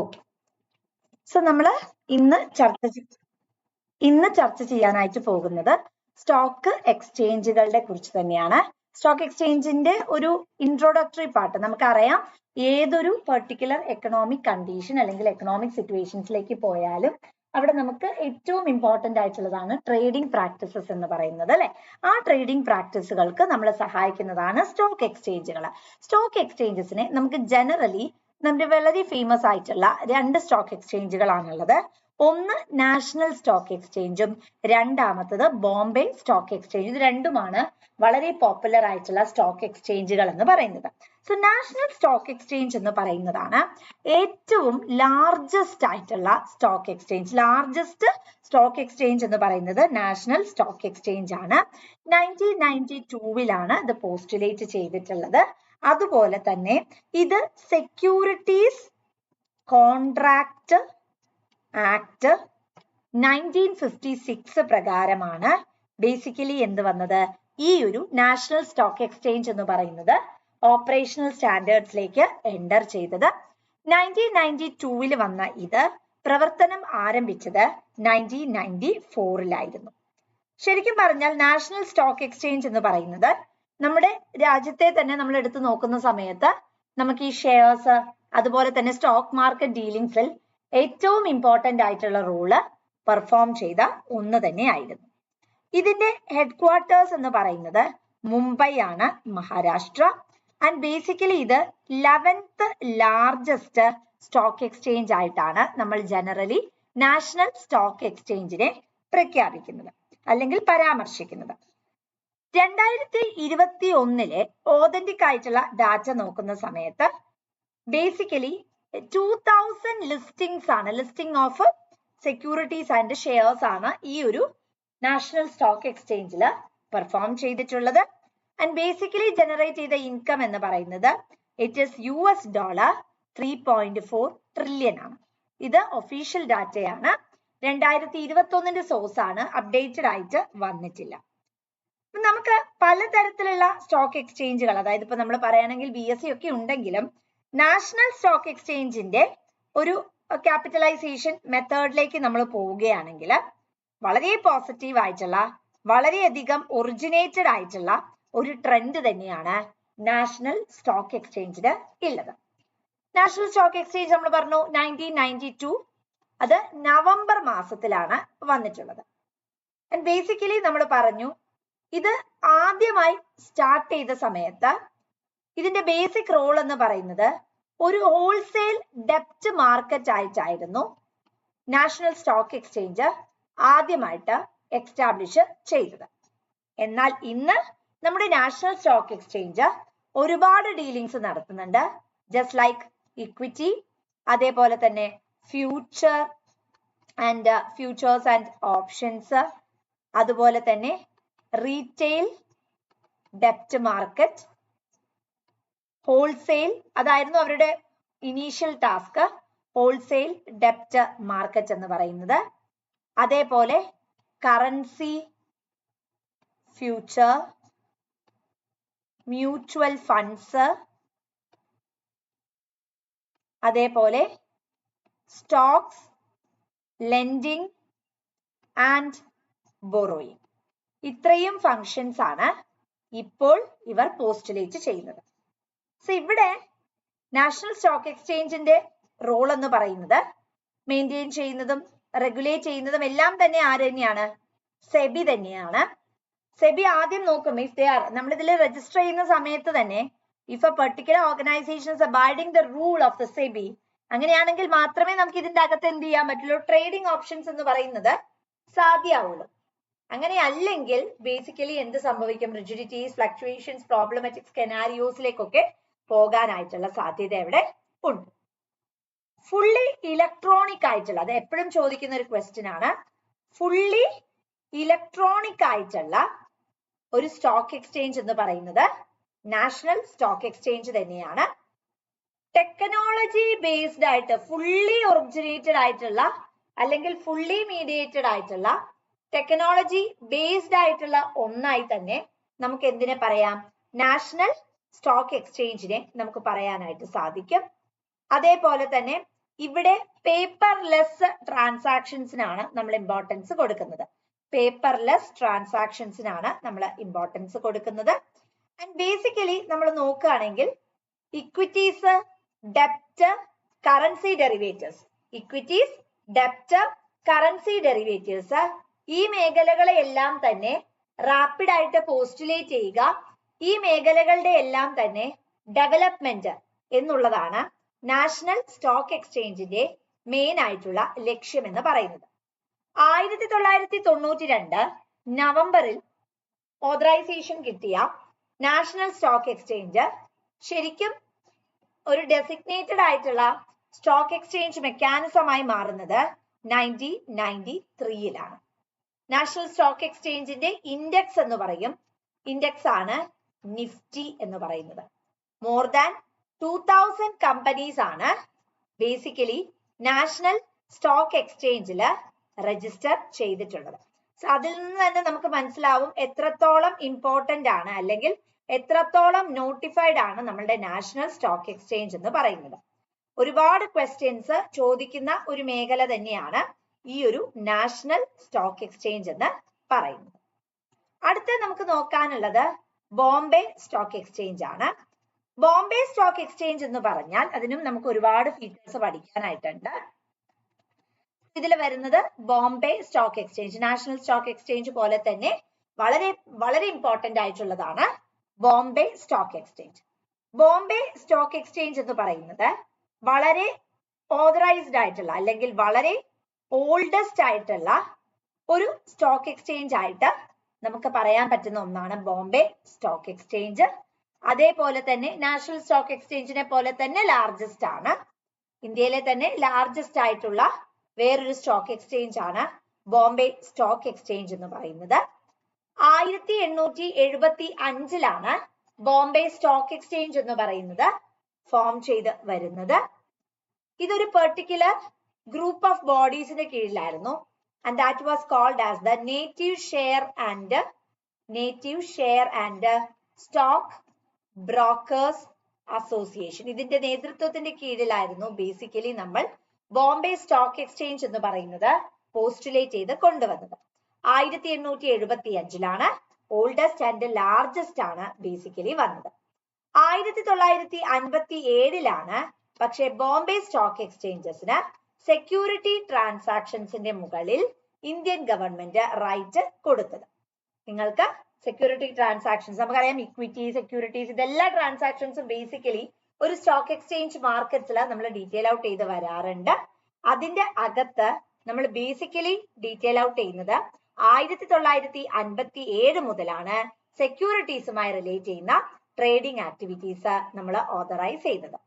Okay. So നമ്മൾ ഇന്ന് ചർച്ച ചെയ്യാനായിട്ട് പോകുന്നത് സ്റ്റോക്ക് എക്സ്ചേഞ്ചുകളുടെ കുറിച്ച് തന്നെയാണ്. സ്റ്റോക്ക് എക്സ്ചേഞ്ചിന്റെ ഒരു ഇൻട്രോഡക്ടറി പാർട്ട് നമുക്കറിയാം. ഏതൊരു പെർട്ടിക്കുലർ എക്കണോമിക് കണ്ടീഷൻ അല്ലെങ്കിൽ എക്കണോമിക് സിറ്റുവേഷൻസിലേക്ക് പോയാലും അവിടെ നമുക്ക് ഏറ്റവും ഇമ്പോർട്ടന്റ് ആയിട്ടുള്ളതാണ് ട്രേഡിംഗ് പ്രാക്ടീസസ് എന്ന് പറയുന്നത് അല്ലെ. ആ ട്രേഡിംഗ് പ്രാക്ടീസുകൾക്ക് നമ്മളെ സഹായിക്കുന്നതാണ് സ്റ്റോക്ക് എക്സ്ചേഞ്ചുകൾ. സ്റ്റോക്ക് എക്സ്ചേഞ്ചസിനെ നമുക്ക് ജനറലി നമ്മുടെ വളരെ ഫേമസ് ആയിട്ടുള്ള രണ്ട് സ്റ്റോക്ക് എക്സ്ചേഞ്ചുകളാണുള്ളത്. ഒന്ന് നാഷണൽ സ്റ്റോക്ക് എക്സ്ചേഞ്ചും രണ്ടാമത്തത് ബോംബെ സ്റ്റോക്ക് എക്സ്ചേഞ്ച്. ഇത് രണ്ടുമാണ് വളരെ പോപ്പുലർ ആയിട്ടുള്ള സ്റ്റോക്ക് എക്സ്ചേഞ്ചുകൾ എന്ന് പറയുന്നത്. സോ നാഷണൽ സ്റ്റോക്ക് എക്സ്ചേഞ്ച് എന്ന് പറയുന്നതാണ് ഏറ്റവും ലാർജസ്റ്റ് ആയിട്ടുള്ള stock exchange. Largest stock exchange എന്ന് പറയുന്നത് നാഷണൽ സ്റ്റോക്ക് എക്സ്ചേഞ്ച് ആണ്. 1992 ഇത് പോസ്റ്റുലേറ്റ് ചെയ്തിട്ടുള്ളത്. അതുപോലെ തന്നെ ഇത് സെക്യൂരിറ്റീസ് കോൺട്രാക്ട് ആക്ട് 1956 പ്രകാരമാണ് ബേസിക്കലി എന്ത് വന്നത്, ഈ ഒരു നാഷണൽ സ്റ്റോക്ക് എക്സ്ചേഞ്ച് എന്ന് പറയുന്നത് ഓപ്പറേഷണൽ സ്റ്റാൻഡേർഡ്സിലേക്ക് എൻ്റർ ചെയ്തത്. 1992 വന്ന ഇത് പ്രവർത്തനം ആരംഭിച്ചത് 1994 ശരിക്കും പറഞ്ഞാൽ നാഷണൽ സ്റ്റോക്ക് എക്സ്ചേഞ്ച് എന്ന് പറയുന്നത് നമ്മുടെ രാജ്യത്തെ തന്നെ നമ്മൾ എടുത്തു നോക്കുന്ന സമയത്ത് നമുക്ക് ഈ ഷെയർസ് അതുപോലെ തന്നെ സ്റ്റോക്ക് മാർക്കറ്റ് ഡീലിംഗ്സിൽ ഏറ്റവും ഇമ്പോർട്ടന്റ് ആയിട്ടുള്ള റോള് പെർഫോം ചെയ്ത ഒന്ന് തന്നെയായിരുന്നു. ഇതിന്റെ ഹെഡ് ക്വാർട്ടേഴ്സ് എന്ന് പറയുന്നത് മുംബൈ ആണ്, മഹാരാഷ്ട്ര. ആൻഡ് ബേസിക്കലി ഇത് 11th ലാർജസ്റ്റ് സ്റ്റോക്ക് എക്സ്ചേഞ്ച് ആയിട്ടാണ് നമ്മൾ ജനറലി നാഷണൽ സ്റ്റോക്ക് എക്സ്ചേഞ്ചിനെ പ്രഖ്യാപിക്കുന്നത് അല്ലെങ്കിൽ പരാമർശിക്കുന്നത്. 2021 ഓതന്റിക് ആയിട്ടുള്ള ഡാറ്റ നോക്കുന്ന സമയത്ത് ബേസിക്കലി 2000 ലിസ്റ്റിംഗ്സ് ആണ്, listing of securities and shares ആണ് ഈ ഒരു നാഷണൽ സ്റ്റോക്ക് എക്സ്ചേഞ്ചിൽ പെർഫോം ചെയ്തിട്ടുള്ളത്. ആൻഡ് ബേസിക്കലി ജനറേറ്റ് ചെയ്ത ഇൻകം എന്ന് പറയുന്നത് ഇറ്റ് ഈസ് $3.4 ട്രില്യൺ ആണ്. ഇത് ഒഫീഷ്യൽ ഡാറ്റയാണ്. 2021 സോഴ്സ് ആണ്, അപ്ഡേറ്റഡ് ആയിട്ട് വന്നിട്ടില്ല. നമുക്ക് പലതരത്തിലുള്ള സ്റ്റോക്ക് എക്സ്ചേഞ്ചുകൾ, അതായത് ഇപ്പൊ നമ്മൾ പറയുകയാണെങ്കിൽ BSE ഒക്കെ ഉണ്ടെങ്കിലും നാഷണൽ സ്റ്റോക്ക് എക്സ്ചേഞ്ചിന്റെ ഒരു ക്യാപിറ്റലൈസേഷൻ മെത്തേഡിലേക്ക് നമ്മൾ പോവുകയാണെങ്കിൽ വളരെ പോസിറ്റീവ് ആയിട്ടുള്ള, വളരെയധികം ഒറിജിനേറ്റഡ് ആയിട്ടുള്ള ഒരു ട്രെൻഡ് തന്നെയാണ് നാഷണൽ സ്റ്റോക്ക് എക്സ്ചേഞ്ചിന് ഉള്ളത്. നാഷണൽ സ്റ്റോക്ക് എക്സ്ചേഞ്ച് നമ്മൾ പറഞ്ഞു 1992 അത് നവംബർ മാസത്തിലാണ് വന്നിട്ടുള്ളത്. ആൻഡ് ബേസിക്കലി നമ്മൾ പറഞ്ഞു ഇത് ആദ്യമായി സ്റ്റാർട്ട് ചെയ്ത സമയത്ത് ഇതിന്റെ ബേസിക് റോൾ എന്ന് പറയുന്നത് ഒരു ഹോൾസെയിൽ ഡെപ്റ്റ് മാർക്കറ്റ് ആയിട്ടായിരുന്നു നാഷണൽ സ്റ്റോക്ക് എക്സ്ചേഞ്ച് ആദ്യമായിട്ട് എക്സ്റ്റാബ്ലിഷ് ചെയ്തത്. എന്നാൽ ഇന്ന് നമ്മുടെ നാഷണൽ സ്റ്റോക്ക് എക്സ്ചേഞ്ച് ഒരുപാട് ഡീലിംഗ്സ് നടത്തുന്നുണ്ട്. ജസ്റ്റ് ലൈക്ക് ഇക്വിറ്റി, അതേപോലെ തന്നെ ഫ്യൂച്ചേഴ്സ് ആൻഡ് ഓപ്ഷൻസ്, അതുപോലെ തന്നെ റീറ്റെയിൽ ഡെപ്റ്റ് മാർക്കറ്റ്, ഹോൾസെയിൽ, അതായിരുന്നു അവരുടെ ഇനീഷ്യൽ ടാസ്ക്, ഹോൾസെയിൽ ഡെപ്റ്റ് മാർക്കറ്റ് എന്ന് പറയുന്നത്. അതേപോലെ കറൻസി ഫ്യൂച്ചർ, മ്യൂച്വൽ ഫണ്ട്സ്, അതേപോലെ സ്റ്റോക്സ്, ലെൻഡിങ് ആൻഡ് ബോറോയിങ്. ഇത്രയും ഫങ്ഷൻസ് ആണ് ഇപ്പോൾ ഇവർ പോസ്റ്റുലേറ്റ് ചെയ്യുന്നത്. സോ ഇവിടെ നാഷണൽ സ്റ്റോക്ക് എക്സ്ചേഞ്ചിന്റെ റോൾ എന്ന് പറയുന്നത് മെയിൻറ്റെയിൻ ചെയ്യുന്നതും റെഗുലേറ്റ് ചെയ്യുന്നതും എല്ലാം തന്നെ ആര് തന്നെയാണ്? സെബി തന്നെയാണ്. സെബി ആദ്യം നോക്കും ഇഫ് ദേ ആർ, നമ്മളിതിൽ രജിസ്റ്റർ ചെയ്യുന്ന സമയത്ത് തന്നെ if A particular organisations abiding the rule of the SEBI, അങ്ങനെയാണെങ്കിൽ മാത്രമേ നമുക്ക് ഇതിന്റെ അകത്ത് എന്ത് ചെയ്യാൻ പറ്റുള്ളൂ, ട്രേഡിംഗ് ഓപ്ഷൻസ് എന്ന് പറയുന്നത് സാധ്യമാവുള്ളൂ. അങ്ങനെ അല്ലെങ്കിൽ ബേസിക്കലി എന്ത് സംഭവിക്കും, റിജിഡിറ്റീസ്, ഫ്ലക്ച്വേഷൻസ്, പ്രോബ്ലമാറ്റിക് സ്കെനാരിയോസിലേക്കൊക്കെ പോകാനായിട്ടുള്ള സാധ്യത എവിടെ ഉണ്ട്. ഫുള്ളി ഇലക്ട്രോണിക് ആയിട്ടുള്ള, അത് എപ്പോഴും ചോദിക്കുന്ന ഒരു ക്വസ്റ്റ്യൻ ആണ്, ഫുള്ളി ഇലക്ട്രോണിക് ആയിട്ടുള്ള ഒരു സ്റ്റോക്ക് എക്സ്ചേഞ്ച് എന്ന് പറയുന്നത് നാഷണൽ സ്റ്റോക്ക് എക്സ്ചേഞ്ച് തന്നെയാണ്. ടെക്നോളജി ബേസ്ഡ് ആയിട്ട് ഫുള്ളി ഒറിജിനേറ്റഡ് ആയിട്ടുള്ള അല്ലെങ്കിൽ ഫുള്ളി മീഡിയേറ്റഡ് ആയിട്ടുള്ള ടെക്നോളജി ബേസ്ഡ് ആയിട്ടുള്ള ഒന്നായി തന്നെ നമുക്ക് എന്തിനെ പറയാം, നാഷണൽ സ്റ്റോക്ക് എക്സ്ചേഞ്ചിനെ നമുക്ക് പറയാനായിട്ട് സാധിക്കും. അതേപോലെ തന്നെ ഇവിടെ പേപ്പർലെസ് ട്രാൻസാക്ഷൻസിനാണ് നമ്മൾ ഇമ്പോർട്ടൻസ് കൊടുക്കുന്നത്. പേപ്പർലെസ് ട്രാൻസാക്ഷൻസിനാണ് നമ്മൾ ഇമ്പോർട്ടൻസ് കൊടുക്കുന്നത്. ആൻഡ് ബേസിക്കലി നമ്മൾ നോക്കുകയാണെങ്കിൽ equities, ഡെപ്റ്റ്, currency derivatives, equities, ഡെപ്റ്റ്, currency derivatives, ഈ മേഖലകളെ എല്ലാം തന്നെ റാപ്പിഡ് ആയിട്ട് പോസ്റ്റുലേറ്റ് ചെയ്യുക, ഈ മേഖലകളുടെ എല്ലാം തന്നെ ഡെവലപ്മെന്റ് എന്നുള്ളതാണ് നാഷണൽ സ്റ്റോക്ക് എക്സ്ചേഞ്ചിന്റെ മെയിൻ ആയിട്ടുള്ള ലക്ഷ്യം എന്ന് പറയുന്നത്. 1992 നവംബറിൽ ഓതറൈസേഷൻ കിട്ടിയ നാഷണൽ സ്റ്റോക്ക് എക്സ്ചേഞ്ച് ശരിക്കും ഒരു ഡെസിഗ്നേറ്റഡ് ആയിട്ടുള്ള സ്റ്റോക്ക് എക്സ്ചേഞ്ച് മെക്കാനിസമായി മാറുന്നത് 1993-ലാണ്. നാഷണൽ സ്റ്റോക്ക് എക്സ്ചേഞ്ചിന്റെ ഇൻഡെക്സ് എന്ന് പറയും, ഇൻഡെക്സ് ആണ് നിഫ്റ്റി എന്ന് പറയുന്നത്. മോർ ദാൻ 2000 കമ്പനീസ് ആണ് ബേസിക്കലി നാഷണൽ സ്റ്റോക്ക് എക്സ്ചേഞ്ചിൽ രജിസ്റ്റർ ചെയ്തിട്ടുള്ളത്. അതിൽ നിന്ന് തന്നെ നമുക്ക് മനസ്സിലാവും എത്രത്തോളം ഇമ്പോർട്ടന്റ് ആണ് അല്ലെങ്കിൽ എത്രത്തോളം നോട്ടിഫൈഡ് ആണ് നമ്മളുടെ നാഷണൽ സ്റ്റോക്ക് എക്സ്ചേഞ്ച് എന്ന് പറയുന്നത്. ഒരുപാട് ക്വസ്റ്റ്യൻസ് ചോദിക്കുന്ന ഒരു മേഖല തന്നെയാണ് ഈ ഒരു നാഷണൽ സ്റ്റോക്ക് എക്സ്ചേഞ്ച് എന്ന് പറയുന്നത്. അടുത്ത നമുക്ക് നോക്കാനുള്ളത് ബോംബെ സ്റ്റോക്ക് എക്സ്ചേഞ്ച് ആണ്. ബോംബെ സ്റ്റോക്ക് എക്സ്ചേഞ്ച് എന്ന് പറഞ്ഞാൽ അതിനും നമുക്ക് ഒരുപാട് ഫീച്ചേഴ്സ് പഠിക്കാനായിട്ടുണ്ട്. ഇതിൽ വരുന്നത് Bombay stock exchange, national stock exchange പോലെ തന്നെ വളരെ വളരെ ഇമ്പോർട്ടന്റ് ആയിട്ടുള്ളതാണ് Bombay stock exchange. Bombay stock exchange എന്ന് പറയുന്നത് വളരെ ഓതറൈസ്ഡ് ആയിട്ടുള്ള അല്ലെങ്കിൽ വളരെ ഓൾഡസ്റ്റ് ആയിട്ടുള്ള ഒരു സ്റ്റോക്ക് എക്സ്ചേഞ്ച് ആയിട്ട് നമുക്ക് പറയാൻ പറ്റുന്ന ഒന്നാണ് ബോംബെ സ്റ്റോക്ക് എക്സ്ചേഞ്ച്. അതേപോലെ തന്നെ നാഷണൽ സ്റ്റോക്ക് എക്സ്ചേഞ്ചിനെ പോലെ തന്നെ ലാർജസ്റ്റ് ആണ്. ഇന്ത്യയിലെ തന്നെ ലാർജസ്റ്റ് ആയിട്ടുള്ള വേറൊരു സ്റ്റോക്ക് എക്സ്ചേഞ്ച് ആണ് ബോംബെ സ്റ്റോക്ക് എക്സ്ചേഞ്ച് എന്ന് പറയുന്നത്. 1875-ലാണ് ബോംബെ സ്റ്റോക്ക് എക്സ്ചേഞ്ച് എന്ന് പറയുന്നത് ഫോം ചെയ്ത് വരുന്നത്. ഇതൊരു പെർട്ടിക്കുലർ ഗ്രൂപ്പ് ഓഫ് ബോഡീസിന്റെ കീഴിലായിരുന്നു. And that was called as the native share and stock brokers association. ഇതിന്റെ നേതൃത്വത്തിന്റെ കീഴിലായിരുന്നു ബേസിക്കലി നമ്മൾ ബോംബെ സ്റ്റോക്ക് എക്സ്ചേഞ്ച് എന്ന് പറയുന്നത് പോസ്റ്റുലേറ്റ് ചെയ്ത് കൊണ്ടുവന്നത്. 1875-ലാണ് ഓൾഡസ്റ്റ് ആൻഡ് ലാർജസ്റ്റ് ആണ് ബേസിക്കലി വന്നത്. 1957-ലാണ് പക്ഷേ ബോംബെ സ്റ്റോക്ക് എക്സ്ചേഞ്ചസിന് സെക്യൂരിറ്റി ട്രാൻസാക്ഷൻസിന്റെ മുകളിൽ ഇന്ത്യൻ ഗവൺമെന്റ് റൈറ്റ് കൊടുത്തത്. നിങ്ങൾക്ക് സെക്യൂരിറ്റി ട്രാൻസാക്ഷൻസ് നമുക്കറിയാം, ഇക്വിറ്റി, സെക്യൂരിറ്റീസ്, ഇതെല്ലാ ട്രാൻസാക്ഷൻസും ബേസിക്കലി ഒരു സ്റ്റോക്ക് എക്സ്ചേഞ്ച് മാർക്കറ്റിൽ നമ്മൾ ഡീറ്റെയിൽ ഔട്ട് ചെയ്ത് വരാറുണ്ട്. അതിന്റെ അകത്ത് നമ്മൾ ബേസിക്കലി ഡീറ്റെയിൽ ഔട്ട് ചെയ്യുന്നത് 1957 മുതലാണ് സെക്യൂരിറ്റീസുമായി റിലേറ്റ് ചെയ്യുന്ന ട്രേഡിംഗ് ആക്ടിവിറ്റീസ് നമ്മൾ ഓതറൈസ് ചെയ്തത്.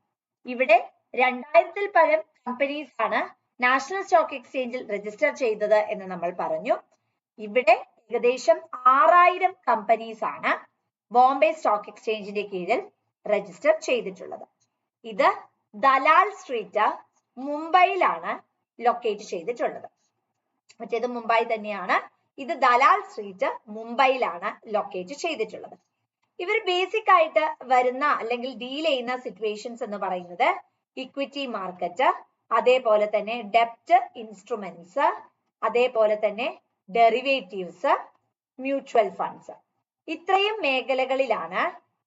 ഇവിടെ 2000-ൽ പരം കമ്പനീസ് ആണ് നാഷണൽ സ്റ്റോക്ക് എക്സ്ചേഞ്ചിൽ രജിസ്റ്റർ ചെയ്തത് എന്ന് നമ്മൾ പറഞ്ഞു. ഇവിടെ ഏകദേശം 6000 കമ്പനീസ് ആണ് ബോംബെ സ്റ്റോക്ക് എക്സ്ചേഞ്ചിന്റെ കീഴിൽ രജിസ്റ്റർ ചെയ്തിട്ടുള്ളത്. ഇത് ദലാൽ സ്ട്രീറ്റ് മുംബൈയിലാണ് ലൊക്കേറ്റ് ചെയ്തിട്ടുള്ളത്. മറ്റേത് മുംബൈ തന്നെയാണ്, ഇത് ദലാൽ സ്ട്രീറ്റ് മുംബൈയിലാണ് ലൊക്കേറ്റ് ചെയ്തിട്ടുള്ളത്. ഇവർ ബേസിക് ആയിട്ട് വരുന്ന അല്ലെങ്കിൽ ഡീൽ ചെയ്യുന്ന സിറ്റുവേഷൻസ് എന്ന് പറയുന്നത് ഇക്വിറ്റി മാർക്കറ്റ്, അതേപോലെ തന്നെ ഡെപ്റ്റ് ഇൻസ്ട്രുമെന്റ്സ്, അതേപോലെ തന്നെ ഡെറിവേറ്റീവ്സ്, മ്യൂച്വൽ ഫണ്ട്സ്. ഇത്രയും മേഖലകളിലാണ്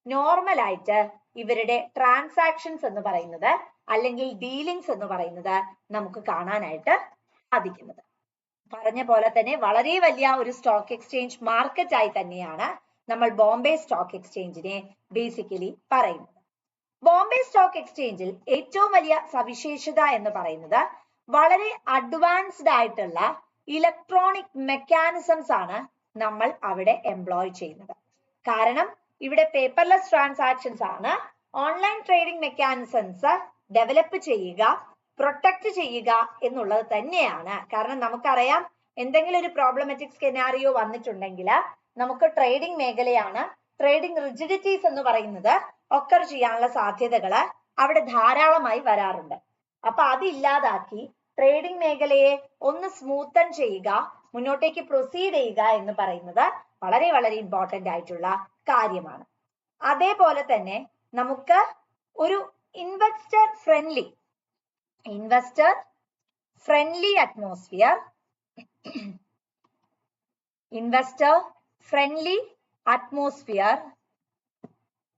നോർമൽ ആയിട്ട് ഇവരുടെ ട്രാൻസാക്ഷൻസ് എന്ന് പറയുന്നത് അല്ലെങ്കിൽ ഡീലിങ്സ് എന്ന് പറയുന്നത് നമുക്ക് കാണാനായിട്ട് സാധിക്കുന്നത്. പറഞ്ഞ പോലെ തന്നെ വളരെ വലിയ ഒരു സ്റ്റോക്ക് എക്സ്ചേഞ്ച് മാർക്കറ്റ് ആയി തന്നെയാണ് നമ്മൾ ബോംബെ സ്റ്റോക്ക് എക്സ്ചേഞ്ചിനെ ബേസിക്കലി പറയുന്നത്. ബോംബെ സ്റ്റോക്ക് എക്സ്ചേഞ്ചിൽ ഏറ്റവും വലിയ സവിശേഷത എന്ന് പറയുന്നത് വളരെ അഡ്വാൻസ്ഡ് ആയിട്ടുള്ള ഇലക്ട്രോണിക് മെക്കാനിസംസ് ആണ് നമ്മൾ അവിടെ എംപ്ലോയ് ചെയ്യുന്നത്. കാരണം ഇവിടെ പേപ്പർലെസ് ട്രാൻസാക്ഷൻസ് ആണ്. ഓൺലൈൻ ട്രേഡിംഗ് മെക്കാനിസംസ് ഡെവലപ്പ് ചെയ്യുക, പ്രൊട്ടക്ട് ചെയ്യുക എന്നുള്ളത് തന്നെയാണ്. കാരണം നമുക്കറിയാം, എന്തെങ്കിലും ഒരു പ്രോബ്ലമാറ്റിക് സ്കെനാരിയോ വന്നിട്ടുണ്ടെങ്കിൽ നമുക്ക് ട്രേഡിംഗ് മേഖലയാണ്, ട്രേഡിംഗ് റിജിഡിറ്റീസ് എന്ന് പറയുന്നത് ഒക്കർ ചെയ്യാനുള്ള സാധ്യതകൾ അവിടെ ധാരാളമായി വരാറുണ്ട്. അപ്പൊ അത് ഇല്ലാതാക്കി ട്രേഡിംഗ് മേഖലയെ ഒന്ന് സ്മൂത്തൻ ചെയ്യുക, മുന്നോട്ടേക്ക് പ്രൊസീഡ് ചെയ്യുക എന്ന് പറയുന്നത് വളരെ വളരെ ഇമ്പോർട്ടന്റ് ആയിട്ടുള്ള കാര്യമാണ്. അതേപോലെ തന്നെ നമുക്ക് ഒരു investor friendly investor friendly atmosphere investor friendly atmosphere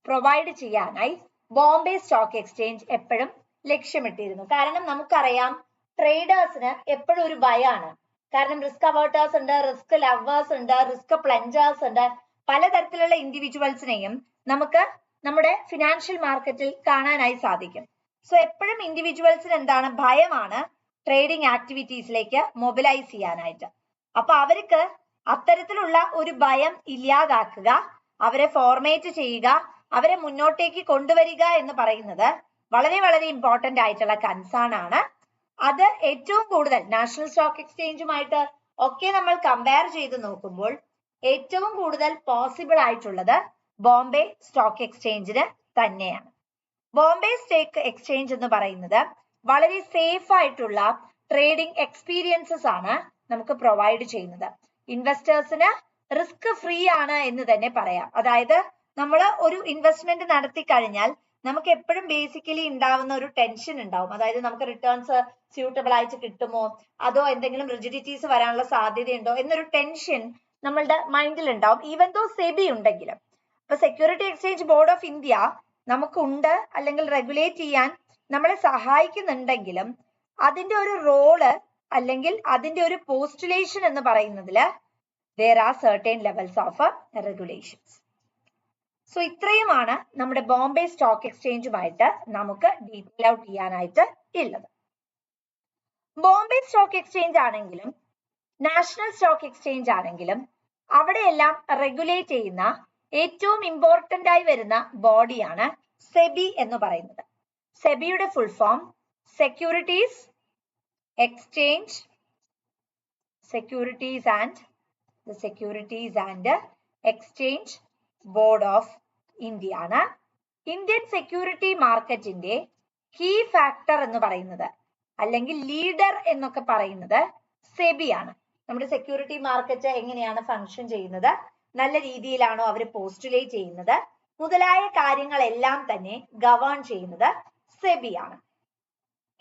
provide ചെയ്യാനായി ബോംബെ സ്റ്റോക്ക് എക്സ്ചേഞ്ച് എപ്പോഴും ലക്ഷ്യമിട്ടിരുന്നു. കാരണം നമുക്കറിയാം ട്രേഡേഴ്സിന് എപ്പോഴും ഒരു ഭയമാണ്. കാരണം റിസ്ക് അവേർട്ടേഴ്സ് ഉണ്ട്, റിസ്ക് ലവേഴ്സ് ഉണ്ട്, റിസ്ക് പ്ലഞ്ചേഴ്സ് ഉണ്ട്. പലതരത്തിലുള്ള ഇൻഡിവിജ്വൽസിനെയും നമുക്ക് നമ്മുടെ ഫിനാൻഷ്യൽ മാർക്കറ്റിൽ കാണാനായി സാധിക്കും. സോ എപ്പോഴും ഇൻഡിവിജ്വൽസിന് എന്താണ്, ഭയമാണ് ട്രേഡിംഗ് ആക്ടിവിറ്റീസിലേക്ക് മൊബിലൈസ് ചെയ്യാനായിട്ട്. അപ്പൊ അവർക്ക് അത്തരത്തിലുള്ള ഒരു ഭയം ഇല്ലാതാക്കുക, അവരെ ഫോർമേറ്റ് ചെയ്യുക, അവരെ മുന്നോട്ടേക്ക് കൊണ്ടുവരിക എന്ന് പറയുന്നത് വളരെ വളരെ ഇമ്പോർട്ടന്റ് ആയിട്ടുള്ള കൺസേൺ ആണ്. അത് ഏറ്റവും കൂടുതൽ നാഷണൽ സ്റ്റോക്ക് എക്സ്ചേഞ്ചുമായിട്ട് ഒക്കെ നമ്മൾ കമ്പയർ ചെയ്ത് നോക്കുമ്പോൾ ഏറ്റവും കൂടുതൽ പോസിബിൾ ആയിട്ടുള്ളത് ബോംബെ സ്റ്റോക്ക് എക്സ്ചേഞ്ചിന് തന്നെയാണ്. ബോംബെ സ്റ്റോക്ക് എക്സ്ചേഞ്ച് എന്ന് പറയുന്നത് വളരെ സേഫ് ആയിട്ടുള്ള ട്രേഡിംഗ് എക്സ്പീരിയൻസസ് ആണ് നമുക്ക് പ്രൊവൈഡ് ചെയ്യുന്നത്. ഇൻവെസ്റ്റേഴ്സിന് റിസ്ക് ഫ്രീ ആണ് എന്ന് തന്നെ പറയാം. അതായത് നമ്മൾ ഒരു ഇൻവെസ്റ്റ്മെന്റ് നടത്തി കഴിഞ്ഞാൽ നമുക്ക് എപ്പോഴും ബേസിക്കലി ഉണ്ടാവുന്ന ഒരു ടെൻഷൻ ഉണ്ടാവും. അതായത് നമുക്ക് റിട്ടേൺസ് സ്യൂട്ടബിൾ ആയിട്ട് കിട്ടുമോ, അതോ എന്തെങ്കിലും റിജിഡിറ്റീസ് വരാനുള്ള സാധ്യതയുണ്ടോ എന്നൊരു ടെൻഷൻ നമ്മളുടെ മൈൻഡിൽ ഉണ്ടാവും, ഈവൻ ദോ സെബി ഉണ്ടെങ്കിലും. അപ്പൊ security exchange board of India നമുക്കുണ്ട്, അല്ലെങ്കിൽ റെഗുലേറ്റ് ചെയ്യാൻ നമ്മളെ സഹായിക്കുന്നുണ്ടെങ്കിലും അതിന്റെ ഒരു റോള് അല്ലെങ്കിൽ അതിന്റെ ഒരു പോസ്റ്റുലേഷൻ എന്ന് പറയുന്നതില് there are certain levels of regulations. So ഇത്രയുമാണ് നമ്മുടെ ബോംബെ സ്റ്റോക്ക് എക്സ്ചേഞ്ചുമായിട്ട് നമുക്ക് ഡീറ്റെയിൽ ഔട്ട് ചെയ്യാനായിട്ട് ഉള്ളത്. ബോംബെ സ്റ്റോക്ക് എക്സ്ചേഞ്ച് ആണെങ്കിലും നാഷണൽ സ്റ്റോക്ക് എക്സ്ചേഞ്ച് ആണെങ്കിലും അവിടെയെല്ലാം റെഗുലേറ്റ് ചെയ്യുന്ന ഏറ്റവും ഇമ്പോർട്ടന്റ് ആയി വരുന്ന ബോഡിയാണ് സെബി എന്ന് പറയുന്നത്. സെബിയുടെ full form securities exchange securities and exchange board of India ആണ്. ഇന്ത്യൻ സെക്യൂരിറ്റി മാർക്കറ്റിന്റെ കീ ഫാക്ടർ എന്ന് പറയുന്നത് അല്ലെങ്കിൽ ലീഡർ എന്നൊക്കെ പറയുന്നത് സെബി ആണ്. നമ്മുടെ സെക്യൂരിറ്റി മാർക്കറ്റ് എങ്ങനെയാണ് ഫങ്ഷൻ ചെയ്യുന്നത്, നല്ല രീതിയിലാണോ അവർ പോസ്റ്റുലേറ്റ് ചെയ്യുന്നത്, മുതലായ കാര്യങ്ങളെല്ലാം തന്നെ ഗവേൺ ചെയ്യുന്നത് സെബി ആണ്.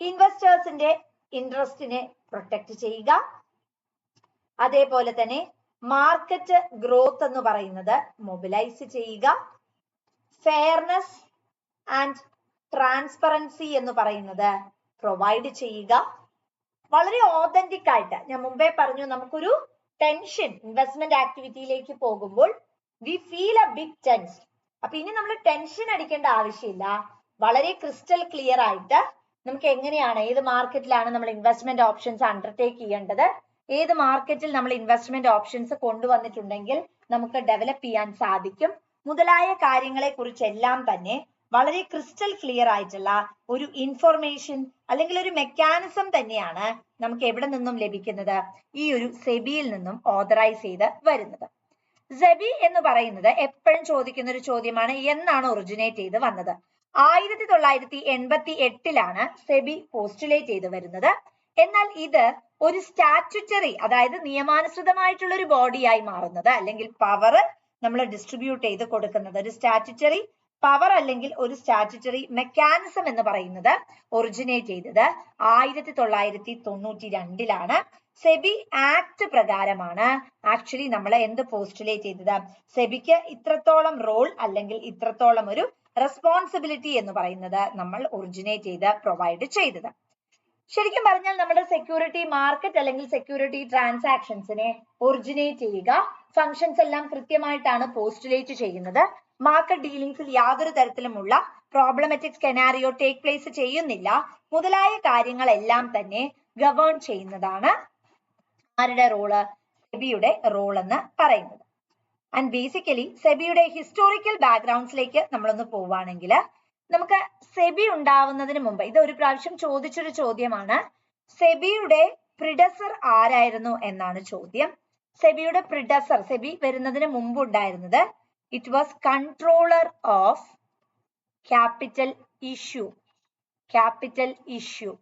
ഇൻവെസ്റ്റേഴ്സിന്റെ ഇൻട്രസ്റ്റിനെ പ്രൊട്ടക്ട് ചെയ്യുക, അതേപോലെ തന്നെ മാർക്കറ്റ് ഗ്രോത്ത് എന്ന് പറയുന്നത് മൊബിലൈസ് ചെയ്യുക, ഫെയർനെസ് ആൻഡ് ട്രാൻസ്പെറൻസി എന്ന് പറയുന്നത് പ്രൊവൈഡ് ചെയ്യുക. വളരെ ഓതന്റിക് ആയിട്ട് ഞാൻ മുമ്പേ പറഞ്ഞു, നമുക്കൊരു ടെൻഷൻ ഇൻവെസ്റ്റ്മെന്റ് ആക്ടിവിറ്റിയിലേക്ക് പോകുമ്പോൾ we feel a big tense. അപ്പൊ ഇനി നമ്മൾ ടെൻഷൻ അടിക്കേണ്ട ആവശ്യമില്ല. വളരെ ക്രിസ്റ്റൽ ക്ലിയർ ആയിട്ട് നമുക്ക് എങ്ങനെയാണ്, ഏത് മാർക്കറ്റിലാണ് നമ്മൾ ഇൻവെസ്റ്റ്മെന്റ് ഓപ്ഷൻസ് അണ്ടർടേക്ക് ചെയ്യേണ്ടത്, ഏത് മാർക്കറ്റിൽ നമ്മൾ ഇൻവെസ്റ്റ്മെന്റ് ഓപ്ഷൻസ് കൊണ്ടുവന്നിട്ടുണ്ടെങ്കിൽ നമുക്ക് ഡെവലപ്പ് ചെയ്യാൻ സാധിക്കും, മുതലായ കാര്യങ്ങളെ കുറിച്ചെല്ലാം തന്നെ വളരെ ക്രിസ്റ്റൽ ക്ലിയർ ആയിട്ടുള്ള ഒരു ഇൻഫർമേഷൻ അല്ലെങ്കിൽ ഒരു മെക്കാനിസം തന്നെയാണ് നമുക്ക് എവിടെ നിന്നും ലഭിക്കുന്നത്, ഈ ഒരു സെബിയിൽ നിന്നും ഓതറൈസ് ചെയ്ത് വരുന്നത്. സെബി എന്ന് പറയുന്നത് എപ്പോഴും ചോദിക്കുന്ന ഒരു ചോദ്യമാണ്, എന്നാണ് ഒറിജിനേറ്റ് ചെയ്ത് വന്നത്. 1988 സെബി പോസ്റ്റുലേറ്റ് ചെയ്ത് വരുന്നത്. എന്നാൽ ഇത് ഒരു സ്റ്റാറ്റ്യൂട്ടറി, അതായത് നിയമാനുസൃതമായിട്ടുള്ള ഒരു ബോഡിയായി മാറുന്നത്, അല്ലെങ്കിൽ പവർ നമ്മൾ ഡിസ്ട്രിബ്യൂട്ട് ചെയ്ത് കൊടുക്കുന്നത്, ഒരു സ്റ്റാറ്റ്യൂട്ടറി പവർ അല്ലെങ്കിൽ ഒരു സ്റ്റാറ്റ്യൂട്ടറി മെക്കാനിസം എന്ന് പറയുന്നത് ഒറിജിനേറ്റ് ചെയ്തത് 1992 സെബി ആക്ട് പ്രകാരമാണ് ആക്ച്വലി നമ്മൾ എന്ത് പോസ്റ്റുലേറ്റ് ചെയ്തത്, സെബിക്ക് ഇത്രത്തോളം റോൾ അല്ലെങ്കിൽ ഇത്രത്തോളം ഒരു റെസ്പോൺസിബിലിറ്റി എന്ന് പറയുന്നത് നമ്മൾ ഒറിജിനേറ്റ് ചെയ്ത് പ്രൊവൈഡ് ചെയ്തത്. ശരിക്കും പറഞ്ഞാൽ നമ്മുടെ സെക്യൂരിറ്റി മാർക്കറ്റ് അല്ലെങ്കിൽ സെക്യൂരിറ്റി ട്രാൻസാക്ഷൻസിനെ ഒറിജിനേറ്റ് ചെയ്യുക, ഫങ്ഷൻസ് എല്ലാം കൃത്യമായിട്ടാണ് പോസ്റ്റുലേറ്റ് ചെയ്യുന്നത്. മാർക്കറ്റ് ഡീലിംഗ്സിൽ യാതൊരു തരത്തിലുമുള്ള പ്രോബ്ലമാറ്റിക് സ്കെനാരിയോ ടേക്ക് പ്ലേസ് ചെയ്യുന്നില്ല, മുതലായ കാര്യങ്ങളെല്ലാം തന്നെ ഗവേൺ ചെയ്യുന്നതാണ് ആരുടെ റോള്, സെബിയുടെ റോൾ എന്ന് പറയുന്നത്. ആൻഡ് ബേസിക്കലി സെബിയുടെ ഹിസ്റ്റോറിക്കൽ ബാക്ക്ഗ്രൗണ്ട്സിലേക്ക് നമ്മളൊന്ന് പോവുകയാണെങ്കിൽ നമുക്ക് സെബി ഉണ്ടാവുന്നതിന് മുമ്പ്, ഇത് ഒരു പ്രാവശ്യം ചോദിച്ചൊരു ചോദ്യമാണ്, സെബിയുടെ പ്രിഡസർ ആരായിരുന്നു എന്നാണ് ചോദ്യം. സെബിയുടെ പ്രിഡസർ, സെബി വരുന്നതിന് മുമ്പ് ഉണ്ടായിരുന്നത് it was controller of capital issue.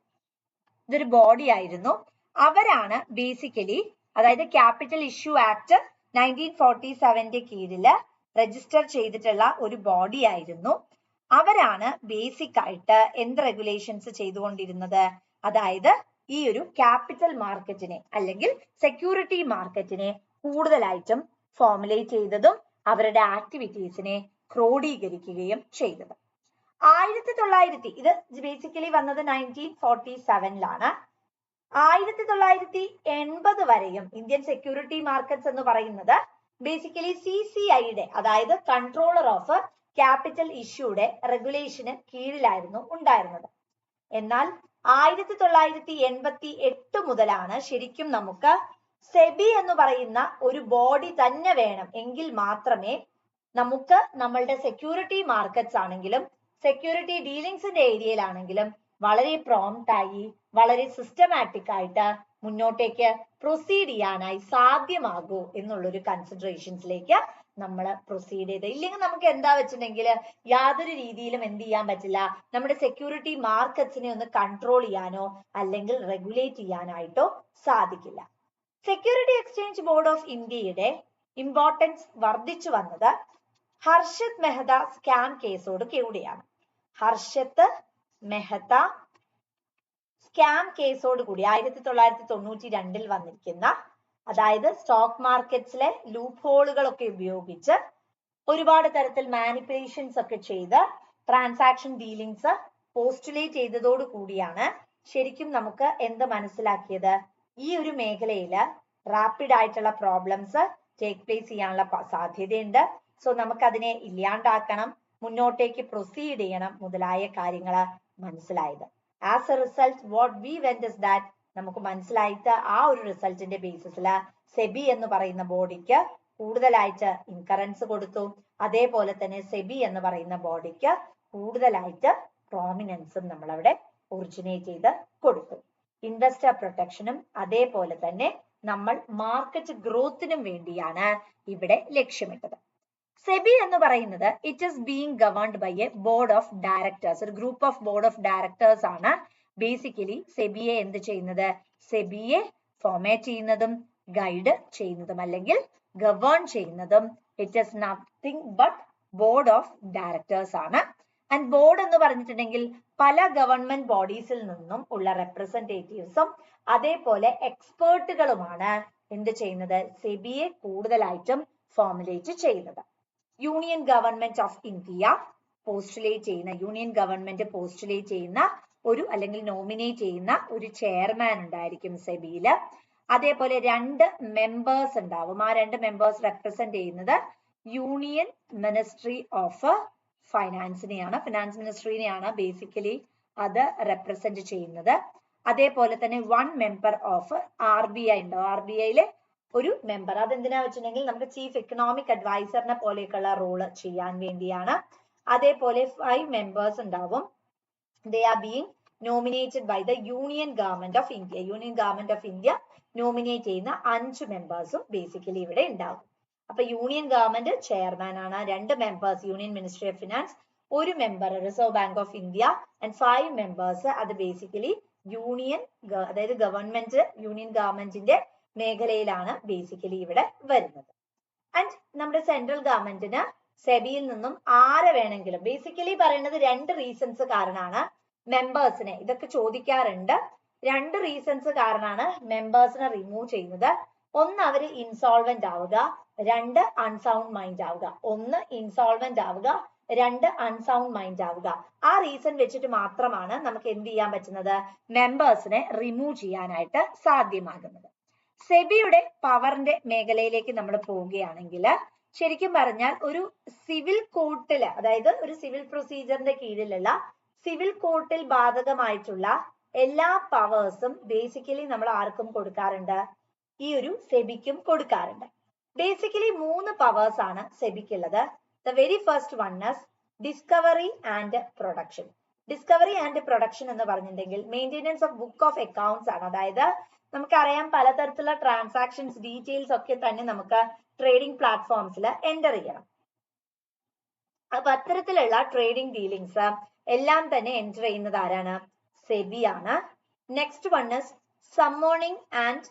ഇതൊരു ബോഡി ആയിരുന്നു. അവരാണ് ബേസിക്കലി, അതായത് ക്യാപിറ്റൽ ഇഷ്യൂ ആക്ട് 1947 കീഴില് രജിസ്റ്റർ ചെയ്തിട്ടുള്ള ഒരു ബോഡി ആയിരുന്നു. അവരാണ് ബേസിക് ആയിട്ട് എന്ത് റെഗുലേഷൻസ് ചെയ്തുകൊണ്ടിരുന്നത്, അതായത് ഈ ഒരു ക്യാപിറ്റൽ മാർക്കറ്റിനെ അല്ലെങ്കിൽ സെക്യൂരിറ്റി മാർക്കറ്റിനെ കൂടുതലായിട്ടും ഫോർമുലേറ്റ് ചെയ്തതും അവരുടെ ആക്ടിവിറ്റീസിനെ ക്രോഡീകരിക്കുകയും ചെയ്തത്. 1900 ഇത് ബേസിക്കലി വന്നത് 1947 1980 വരെയും ഇന്ത്യൻ സെക്യൂരിറ്റി മാർക്കറ്റ്സ് എന്ന് പറയുന്നത് ബേസിക്കലി CCIയുടെ അതായത് കൺട്രോളർ ഓഫ് ക്യാപിറ്റൽ ഇഷ്യൂയുടെ റെഗുലേഷന് കീഴിലായിരുന്നു ഉണ്ടായിരുന്നത്. എന്നാൽ 1988 മുതലാണ് ശരിക്കും നമുക്ക് സെബി എന്ന് പറയുന്ന ഒരു ബോഡി തന്നെ വേണം എങ്കിൽ മാത്രമേ നമുക്ക് നമ്മളുടെ സെക്യൂരിറ്റി മാർക്കറ്റ്സ് ആണെങ്കിലും സെക്യൂരിറ്റി ഡീലിംഗ്സിന്റെ ഏരിയയിലാണെങ്കിലും വളരെ പ്രോംപ്റ്റ് ആയി വളരെ സിസ്റ്റമാറ്റിക് ആയിട്ട് മുന്നോട്ടേക്ക് പ്രൊസീഡ് ചെയ്യാനായി സാധ്യമാകൂ എന്നുള്ളൊരു കൺസിഡറേഷൻസിലേക്ക് നമ്മൾ പ്രൊസീഡ് ചെയ്ത്. ഇല്ലെങ്കിൽ നമുക്ക് എന്താ വെച്ചിട്ടുണ്ടെങ്കിൽ യാതൊരു രീതിയിലും എന്ത് ചെയ്യാൻ പറ്റില്ല, നമ്മുടെ സെക്യൂരിറ്റി മാർക്കറ്റ്സിനെ ഒന്ന് കൺട്രോൾ ചെയ്യാനോ അല്ലെങ്കിൽ റെഗുലേറ്റ് ചെയ്യാനായിട്ടോ സാധിക്കില്ല. സെക്യൂരിറ്റി എക്സ്ചേഞ്ച് ബോർഡ് ഓഫ് ഇന്ത്യയുടെ ഇമ്പോർട്ടൻസ് വർദ്ധിച്ചു വന്നത് ഹർഷത് മെഹ്ത സ്കാം കേസോട് കൂടിയാണ്. ഹർഷത് മെഹ്ത സ്കാം കേസോട് കൂടി 1992 വന്നിരിക്കുന്ന, അതായത് സ്റ്റോക്ക് മാർക്കറ്റ്സിലെ ലൂപ്പ് ഹോളുകളൊക്കെ ഉപയോഗിച്ച് ഒരുപാട് തരത്തിൽ മാനിപ്പുലേഷൻസ് ഒക്കെ ചെയ്ത് ട്രാൻസാക്ഷൻ ഡീലിംഗ്സ് പോസ്റ്റുലേറ്റ് ചെയ്തതോട് കൂടിയാണ് ശരിക്കും നമുക്ക് എന്ത് മനസ്സിലാക്കിയത്, ഈ ഒരു മേഖലയിൽ റാപ്പിഡ് ആയിട്ടുള്ള പ്രോബ്ലംസ് ടേക്ക് പ്ലേസ് ചെയ്യാനുള്ള സാധ്യതയുണ്ട്. സോ നമുക്ക് അതിനെ ഇല്ലാണ്ടാക്കണം, മുന്നോട്ടേക്ക് പ്രൊസീഡ് ചെയ്യണം മുതലായ കാര്യങ്ങൾ മനസ്സിലായത്. As A result what we went is that നമുക്ക് മനസ്സിലായിട്ട് ആ ഒരു റിസൾട്ടിന്റെ ബേസിസിൽ സെബി എന്ന് പറയുന്ന ബോഡിക്ക് കൂടുതലായിട്ട് ഇൻകറൻസ് കൊടുത്തു. അതേപോലെ തന്നെ സെബി എന്ന് പറയുന്ന ബോഡിക്ക് കൂടുതലായിട്ട് പ്രോമിനൻസും നമ്മൾ അവിടെ ഒറിജിനേറ്റ് ചെയ്ത് കൊടുത്തു. ഇൻവെസ്റ്റർ പ്രൊട്ടക്ഷനും അതേപോലെ തന്നെ നമ്മൾ മാർക്കറ്റ് ഗ്രോത്തിനും വേണ്ടിയാണ് ഇവിടെ ലക്ഷ്യമിട്ടത്. സെബി എന്ന് പറയുന്നത് it is being governed by a board of directors, ഒരു group of board of directors ആണ് ബേസിക്കലി സെബിയെ എന്ത് ചെയ്യുന്നത്, സെബിയെ ഫോർമാറ്റ് ചെയ്യുന്നതും ഗൈഡ് ചെയ്യുന്നതും അല്ലെങ്കിൽ ഗവേൺ ചെയ്യുന്നതും. It is nothing but board of directors ആണ്. ആൻഡ് ബോർഡ് എന്ന് പറഞ്ഞിട്ടുണ്ടെങ്കിൽ പല ഗവൺമെന്റ് ബോഡീസിൽ നിന്നും ഉള്ള റെപ്രസെന്റേറ്റീവ്സും അതേപോലെ എക്സ്പേർട്ടുകളുമാണ് എന്ത് ചെയ്യുന്നത്, സെബിയെ കൂടുതലായിട്ടും ഫോർമുലേറ്റ് ചെയ്യുന്നത്. Union government of India postulate ചെയ്യുന്ന, യൂണിയൻ ഗവൺമെന്റ് പോസ്റ്റുലേറ്റ് ചെയ്യുന്ന ഒരു അല്ലെങ്കിൽ നോമിനേറ്റ് ചെയ്യുന്ന ഒരു ചെയർമാൻ ഉണ്ടായിരിക്കും സെബിയില്. അതേപോലെ 2 മെമ്പേഴ്സ് ഉണ്ടാവും. ആ 2 മെമ്പേഴ്സ് റെപ്രസെന്റ് ചെയ്യുന്നത് യൂണിയൻ മിനിസ്ട്രി ഓഫ് ഫൈനാൻസിനെയാണ്, ഫിനാൻസ് മിനിസ്ട്രീനെയാണ് ബേസിക്കലി അത് റെപ്രസെന്റ് ചെയ്യുന്നത്. അതേപോലെ തന്നെ 1 മെമ്പർ ഓഫ് RBI ഉണ്ടാവും. RBIയിലെ ഒരു മെമ്പർ, അതെന്തിനാ വെച്ചിട്ടുണ്ടെങ്കിൽ നമുക്ക് ചീഫ് എക്കണോമിക് അഡ്വൈസറിനെ പോലെയൊക്കെയുള്ള റോള് ചെയ്യാൻ വേണ്ടിയാണ്. അതേപോലെ 5 മെമ്പേഴ്സ് ഉണ്ടാവും. They are being nominated by the Union Government of India. Union Government of India nominate ചെയ്യുന്ന 5 മെമ്പേഴ്സും ബേസിക്കലി ഇവിടെ ഉണ്ടാവും. അപ്പൊ യൂണിയൻ ഗവൺമെന്റ് ചെയർമാൻ ആണ്, 2 members union ministry of finance, 1 member reserve bank of India and 5 members അത് basically union, അതായത് government, union ഗവൺമെന്റിന്റെ മേഖലയിലാണ് basically ഇവിടെ വരുന്നത്. ആൻഡ് നമ്മുടെ സെൻട്രൽ ഗവൺമെന്റിന് സെബിയിൽ നിന്നും ആരെ വേണമെങ്കിലും, ബേസിക്കലി പറയുന്നത് 2 റീസൺസ് കാരണമാണ് മെമ്പേഴ്സിനെ, ഇതൊക്കെ ചോദിക്കാറുണ്ട്, 2 റീസൺസ് കാരണമാണ് മെമ്പേഴ്സിനെ റിമൂവ് ചെയ്യുന്നത്. ഒന്ന് അവര് ഇൻസോൾവെന്റ് ആവുക, 2 അൺസൗണ്ട് മൈൻഡ് ആവുക. 1 ഇൻസോൾവെന്റ് ആവുക, 2 അൺസൗണ്ട് മൈൻഡ് ആവുക. ആ റീസൺ വെച്ചിട്ട് മാത്രമാണ് നമുക്ക് എന്ത് ചെയ്യാൻ പറ്റുന്നത്, മെമ്പേഴ്സിനെ റിമൂവ് ചെയ്യാനായിട്ട് സാധ്യമാകുന്നത്. സെബിയുടെ പവറിന്റെ മേഖലയിലേക്ക് നമ്മൾ പോവുകയാണെങ്കിൽ ശരിക്കും പറഞ്ഞാൽ ഒരു സിവിൽ കോർട്ടില്, അതായത് ഒരു സിവിൽ പ്രൊസീജിയറിന്റെ കീഴിലുള്ള സിവിൽ കോർട്ടിൽ ബാധകമായിട്ടുള്ള എല്ലാ പവേഴ്സും ബേസിക്കലി നമ്മൾ ആർക്കും കൊടുക്കാറുണ്ട്, ഈ ഒരു സെബിക്കും കൊടുക്കാറുണ്ട്. ബേസിക്കലി 3 പവേഴ്സ് ആണ് സെബിക്കുള്ളത്. The very first one is discovery and production. Discovery and production എന്ന് പറഞ്ഞിട്ടുണ്ടെങ്കിൽ maintenance of book of accounts ആണ്. അതായത് നമുക്കറിയാം പലതരത്തിലുള്ള ട്രാൻസാക്ഷൻസ് ഡീറ്റെയിൽസ് ഒക്കെ തന്നെ നമുക്ക് ട്രേഡിംഗ് പ്ലാറ്റ്ഫോംസിൽ എൻ്റർ ചെയ്യണം. അപ്പൊ അത്തരത്തിലുള്ള ട്രേഡിംഗ് ഡീലിംഗ്സ് എല്ലാം തന്നെ എൻ്റർ ചെയ്യുന്നത് ആരാണ്, സെബി ആണ്. Next one is summoning and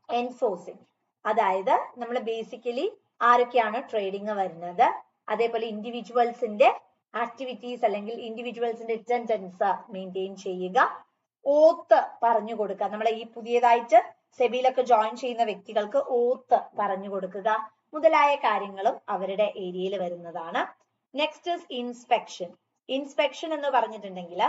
enforcing. അതായത് നമ്മൾ ബേസിക്കലി ആരൊക്കെയാണ് ട്രേഡിംഗ് വരുന്നത്, അതേപോലെ ഇൻഡിവിജ്വൽസിന്റെ ആക്ടിവിറ്റീസ് അല്ലെങ്കിൽ ഇൻഡിവിജ്വൽസിന്റെ അറ്റൻഡൻസ് മെയിൻറ്റെയിൻ ചെയ്യുക, ഓത്ത് പറഞ്ഞു കൊടുക്കുക. നമ്മളെ ഈ പുതിയതായിട്ട് സെബിയിലൊക്കെ ജോയിൻ ചെയ്യുന്ന വ്യക്തികൾക്ക് ഓത്ത് പറഞ്ഞു കൊടുക്കുക മുതലായ കാര്യങ്ങളും അവരുടെ ഏരിയയിൽ വരുന്നതാണ്. Next is inspection. ഇൻസ്പെക്ഷൻ എന്ന് പറഞ്ഞിട്ടുണ്ടെങ്കിൽ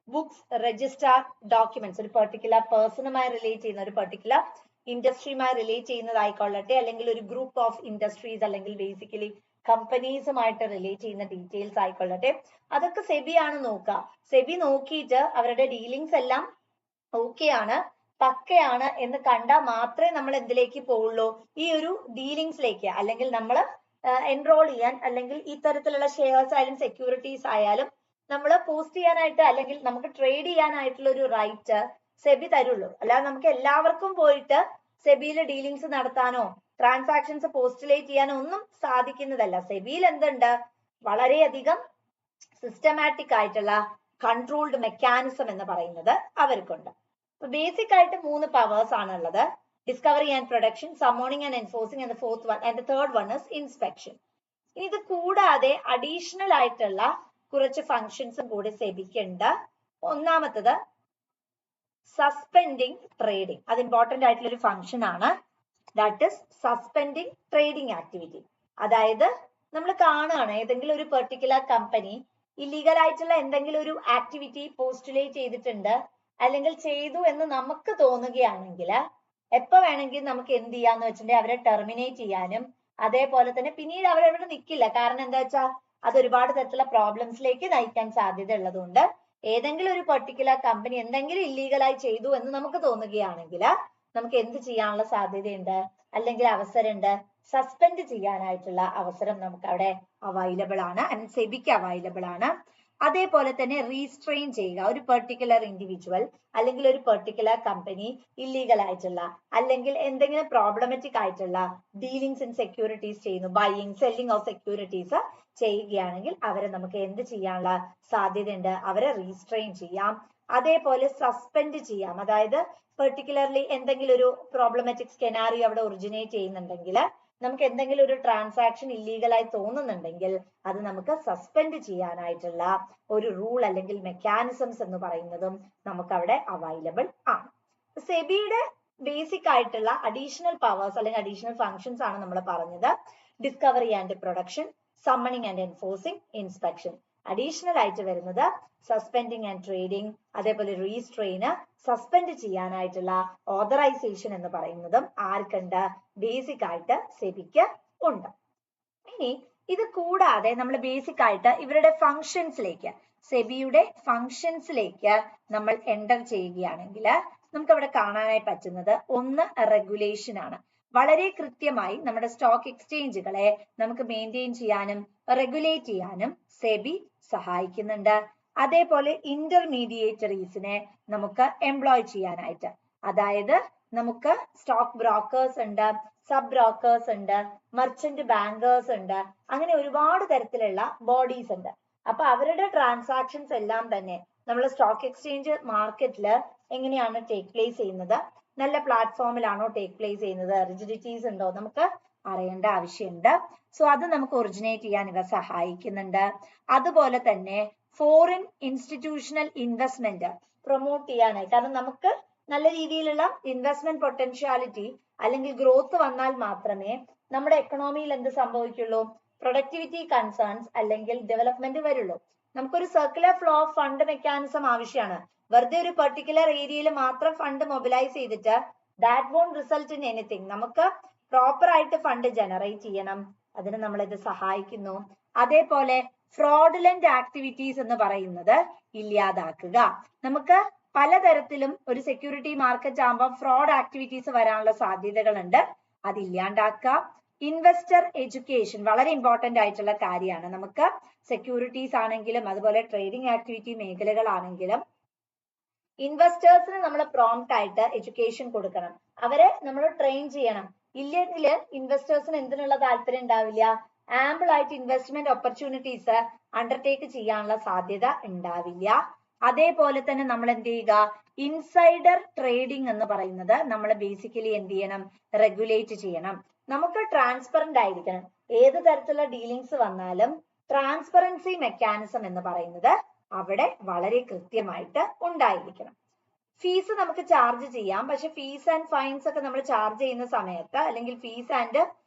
ബുക്സ്, രജിസ്റ്റർ, ഡോക്യുമെന്റ്സ്, ഒരു പെർട്ടിക്കുലർ പേഴ്സണുമായി റിലേറ്റ് ചെയ്യുന്ന, ഒരു പെർട്ടിക്കുലർ ഇൻഡസ്ട്രിയുമായി റിലേറ്റ് ചെയ്യുന്നതായിക്കൊള്ളട്ടെ, അല്ലെങ്കിൽ ഒരു ഗ്രൂപ്പ് ഓഫ് ഇൻഡസ്ട്രീസ്, അല്ലെങ്കിൽ ബേസിക്കലി കമ്പനീസുമായിട്ട് റിലേറ്റ് ചെയ്യുന്ന ഡീറ്റെയിൽസ് ആയിക്കൊള്ളട്ടെ, അതൊക്കെ സെബി ആണ് നോക്കുക. സെബി നോക്കിയിട്ട് അവരുടെ ഡീലിങ്സ് എല്ലാം ഓക്കെ ആണ്, പക്കയാണ് എന്ന് കണ്ടാൽ മാത്രമേ നമ്മൾ എന്തിലേക്ക് പോവുള്ളൂ, ഈ ഒരു ഡീലിങ്സിലേക്ക്, അല്ലെങ്കിൽ നമ്മൾ എൻറോൾ ചെയ്യാൻ, അല്ലെങ്കിൽ ഇത്തരത്തിലുള്ള ഷെയർസ് ആയാലും സെക്യൂരിറ്റീസ് ആയാലും നമ്മൾ പോസ്റ്റ് ചെയ്യാനായിട്ട്, അല്ലെങ്കിൽ നമുക്ക് ട്രേഡ് ചെയ്യാനായിട്ടുള്ള ഒരു റൈറ്റ് സെബി തരുള്ളൂ. അല്ലാതെ നമുക്ക് എല്ലാവർക്കും പോയിട്ട് സെബിയിൽ ഡീലിങ്സ് നടത്താനോ ട്രാൻസാക്ഷൻസ് പോസ്റ്റുലേറ്റ് ചെയ്യാനോ ഒന്നും സാധിക്കുന്നതല്ല. സെബിയിൽ എന്തുണ്ട്, വളരെയധികം സിസ്റ്റമാറ്റിക് ആയിട്ടുള്ള കൺട്രോൾഡ് മെക്കാനിസം എന്ന് പറയുന്നത് അവർക്കുണ്ട്. ബേസിക് ആയിട്ട് 3 പവേഴ്സ് ആണ് ഉള്ളത്: discovery and production, summoning and enforcing, and fourth one and third one is inspection. ഇത് കൂടാതെ അഡീഷണൽ ആയിട്ടുള്ള കുറച്ച് ഫങ്ഷൻസും കൂടി സെബിക്കുണ്ട്. ഒന്നാമത്തത് സസ്പെൻഡിങ് ട്രേഡിംഗ്. അത് ഇമ്പോർട്ടന്റ് ആയിട്ടുള്ള ഒരു ഫംഗ്ഷൻ ആണ്. That is suspending trading activity. അതായത് നമ്മൾ കാണുകയാണ് ഏതെങ്കിലും ഒരു പെർട്ടിക്കുലർ കമ്പനി ഇല്ലീഗൽ ആയിട്ടുള്ള എന്തെങ്കിലും ഒരു ആക്ടിവിറ്റി പോസ്റ്റുലേറ്റ് ചെയ്തിട്ടുണ്ട്, അല്ലെങ്കിൽ ചെയ്തു എന്ന് നമുക്ക് തോന്നുകയാണെങ്കിൽ എപ്പോ വേണമെങ്കിൽ നമുക്ക് എന്ത് ചെയ്യാന്ന് വെച്ചിട്ടുണ്ടെങ്കിൽ അവരെ ടെർമിനേറ്റ് ചെയ്യാനും, അതേപോലെ തന്നെ പിന്നീട് അവരവിടെ നിൽക്കില്ല. കാരണം എന്താ വെച്ചാൽ അത് ഒരുപാട് തരത്തിലുള്ള പ്രോബ്ലംസിലേക്ക് നയിക്കാൻ സാധ്യത ഉള്ളതുകൊണ്ട് ഏതെങ്കിലും ഒരു പെർട്ടിക്കുലർ കമ്പനി എന്തെങ്കിലും ഇല്ലീഗലായി ചെയ്തു എന്ന് നമുക്ക് തോന്നുകയാണെങ്കിൽ നമുക്ക് എന്ത് ചെയ്യാനുള്ള സാധ്യതയുണ്ട്, അല്ലെങ്കിൽ അവസരമുണ്ട്, സസ്പെൻഡ് ചെയ്യാനായിട്ടുള്ള അവസരം നമുക്ക് അവിടെ അവൈലബിൾ ആണ്, ആൻഡ് സെബിക്ക് അവൈലബിൾ ആണ്. അതേപോലെ തന്നെ റീസ്ട്രെയിൻ ചെയ്യുക. ഒരു പെർട്ടിക്കുലർ ഇൻഡിവിജ്വൽ അല്ലെങ്കിൽ ഒരു പെർട്ടിക്കുലർ കമ്പനി ഇല്ലീഗൽ ആയിട്ടുള്ള, അല്ലെങ്കിൽ എന്തെങ്കിലും പ്രോബ്ലമാറ്റിക് ആയിട്ടുള്ള ഡീലിങ്സ് ഇൻ സെക്യൂരിറ്റീസ് ചെയ്യുന്നു, ബൈയിങ് സെല്ലിംഗ് ഓഫ് സെക്യൂരിറ്റീസ് ചെയ്യുകയാണെങ്കിൽ അവരെ നമുക്ക് എന്ത് ചെയ്യാനുള്ള സാധ്യതയുണ്ട്, അവരെ റീസ്ട്രെയിൻ ചെയ്യാം. അതേപോലെ സസ്പെൻഡ് ചെയ്യാം. അതായത് പെർട്ടിക്കുലർലി എന്തെങ്കിലും ഒരു പ്രോബ്ലമാറ്റിക് സ്കെനാറിയോ അവിടെ ഒറിജിനേറ്റ് ചെയ്യുന്നുണ്ടെങ്കിൽ, നമുക്ക് എന്തെങ്കിലും ഒരു ട്രാൻസാക്ഷൻ ഇല്ലീഗലായി തോന്നുന്നുണ്ടെങ്കിൽ അത് നമുക്ക് സസ്പെൻഡ് ചെയ്യാനായിട്ടുള്ള ഒരു റൂൾ അല്ലെങ്കിൽ മെക്കാനിസംസ് എന്ന് പറയുന്നതും നമുക്ക് അവിടെ അവൈലബിൾ ആണ്. സെബിയുടെ ബേസിക് ആയിട്ടുള്ള അഡീഷണൽ പവേഴ്സ് അല്ലെങ്കിൽ അഡീഷണൽ ഫങ്ഷൻസ് ആണ് നമ്മൾ പറഞ്ഞത്: discovery and production, summoning and enforcing, inspection. Additional ആയിട്ട് വരുന്നത് സസ്പെൻഡിങ് ആൻഡ് ട്രേഡിംഗ്, അതേപോലെ റീസ്ട്രെയിന്, സസ്പെൻഡ് ചെയ്യാനായിട്ടുള്ള ഓതറൈസേഷൻ എന്ന് പറയുന്നതും ആർക്കുണ്ട്, ബേസിക് ആയിട്ട് സെബിക്ക് ഉണ്ട്. ഇനി ഇത് കൂടാതെ നമ്മൾ ബേസിക് ആയിട്ട് ഇവരുടെ ഫങ്ഷൻസിലേക്ക്, സെബിയുടെ ഫങ്ഷൻസിലേക്ക് നമ്മൾ എൻ്റർ ചെയ്യുകയാണെങ്കിൽ നമുക്ക് അവിടെ കാണാനായി പറ്റുന്നത് ഒന്ന് റെഗുലേഷൻ ആണ്. വളരെ കൃത്യമായി നമ്മുടെ സ്റ്റോക്ക് എക്സ്ചേഞ്ചുകളെ നമുക്ക് മെയിൻറ്റെയിൻ ചെയ്യാനും റെഗുലേറ്റ് ചെയ്യാനും സെബി സഹായിക്കുന്നുണ്ട്. അതേപോലെ ഇന്റർമീഡിയേറ്ററീസിനെ നമുക്ക് എംപ്ലോയ് ചെയ്യാനായിട്ട്, അതായത് നമുക്ക് സ്റ്റോക്ക് ബ്രോക്കേഴ്സ് ഉണ്ട്, സബ് ബ്രോക്കേഴ്സ് ഉണ്ട്, മെർച്ചന്റ് ബാങ്കേഴ്സ് ഉണ്ട്, അങ്ങനെ ഒരുപാട് തരത്തിലുള്ള ബോഡീസ് ഉണ്ട്. അപ്പൊ അവരുടെ ട്രാൻസാക്ഷൻസ് എല്ലാം തന്നെ നമ്മൾ സ്റ്റോക്ക് എക്സ്ചേഞ്ച് മാർക്കറ്റിൽ എങ്ങനെയാണ് ടേക്ക് പ്ലേസ് ചെയ്യുന്നത്, നല്ല പ്ലാറ്റ്ഫോമിലാണോ ടേക്ക് പ്ലേസ് ചെയ്യുന്നത്, റിജിഡിറ്റീസ് ഉണ്ടോ നമുക്ക് അറിയേണ്ട ആവശ്യമുണ്ട്. സോ അത് നമുക്ക് ഒറിജിനേറ്റ് ചെയ്യാൻ ഇവ സഹായിക്കുന്നുണ്ട്. അതുപോലെ തന്നെ ഫോറിൻ ഇൻസ്റ്റിറ്റ്യൂഷണൽ ഇൻവെസ്റ്റ്മെന്റ് പ്രൊമോട്ട് ചെയ്യാനായി, കാരണം നമുക്ക് നല്ല രീതിയിലുള്ള ഇൻവെസ്റ്റ്മെന്റ് പൊട്ടൻഷ്യാലിറ്റി അല്ലെങ്കിൽ ഗ്രോത്ത് വന്നാൽ മാത്രമേ നമ്മുടെ എക്കണോമിയിൽ എന്ത് സംഭവിക്കുള്ളൂ, പ്രൊഡക്ടിവിറ്റി കൺസേൺസ് അല്ലെങ്കിൽ ഡെവലപ്മെന്റ് വരുള്ളൂ. നമുക്കൊരു circular flow of fund mechanism ആവശ്യമാണ്. വെറുതെ ഒരു പെർട്ടിക്കുലർ ഏരിയയിൽ മാത്രം ഫണ്ട് മൊബിലൈസ് ചെയ്തിട്ട് that won't result in anything. നമുക്ക് പ്രോപ്പർ ആയിട്ട് ഫണ്ട് ജനറേറ്റ് ചെയ്യണം, അതിന് നമ്മളിത് സഹായിക്കുന്നു. അതേപോലെ ഫ്രോഡുലന്റ് ആക്ടിവിറ്റീസ് എന്ന് പറയുന്നത് ഇല്ലാതാക്കുക. നമുക്ക് പലതരത്തിലും ഒരു സെക്യൂരിറ്റി മാർക്കറ്റ് ആകുമ്പോൾ ഫ്രോഡ് ആക്ടിവിറ്റീസ് വരാനുള്ള സാധ്യതകളുണ്ട്, അത് ഇല്ലാണ്ടാക്കുക. ഇൻവെസ്റ്റർ എഡ്യൂക്കേഷൻ വളരെ ഇമ്പോർട്ടന്റ് ആയിട്ടുള്ള കാര്യമാണ്. നമുക്ക് സെക്യൂരിറ്റീസ് ആണെങ്കിലും അതുപോലെ ട്രേഡിംഗ് ആക്ടിവിറ്റി മേഖലകളാണെങ്കിലും ഇൻവെസ്റ്റേഴ്സിന് നമ്മൾ പ്രോംപ്റ്റ് ആയിട്ട് എഡ്യൂക്കേഷൻ കൊടുക്കണം, അവരെ നമ്മൾ ട്രെയിൻ ചെയ്യണം. ഇല്ലെങ്കിൽ ഇൻവെസ്റ്റേഴ്സിന് എന്തിനുള്ള താല്പര്യം ഉണ്ടാവില്ല, ആംപിൾ ആയിട്ട് ഇൻവെസ്റ്റ്മെന്റ് ഓപ്പർച്യൂണിറ്റീസ് അണ്ടർടേക്ക് ചെയ്യാനുള്ള സാധ്യത ഉണ്ടാവില്ല. അതേപോലെ തന്നെ നമ്മൾ എന്ത് ചെയ്യുക, ഇൻസൈഡർ ട്രേഡിംഗ് എന്ന് പറയുന്നത് നമ്മൾ ബേസിക്കലി എന്ത് ചെയ്യണം, റെഗുലേറ്റ് ചെയ്യണം. നമുക്ക് ട്രാൻസ്പെറന്റ് ആയിരിക്കണം. ഏത് തരത്തിലുള്ള ഡീലിങ്സ് വന്നാലും ട്രാൻസ്പെറൻസി മെക്കാനിസം എന്ന് പറയുന്നത് അവിടെ വളരെ കൃത്യമായിട്ട് ഉണ്ടായിരിക്കണം. ഫീസ് നമുക്ക് ചാർജ് ചെയ്യാം. പക്ഷെ ഫീസ് ആൻഡ് ഫൈൻസ് ഒക്കെ നമ്മൾ ചാർജ് ചെയ്യുന്ന സമയത്ത് അല്ലെങ്കിൽ ഫീസ് ആൻഡ്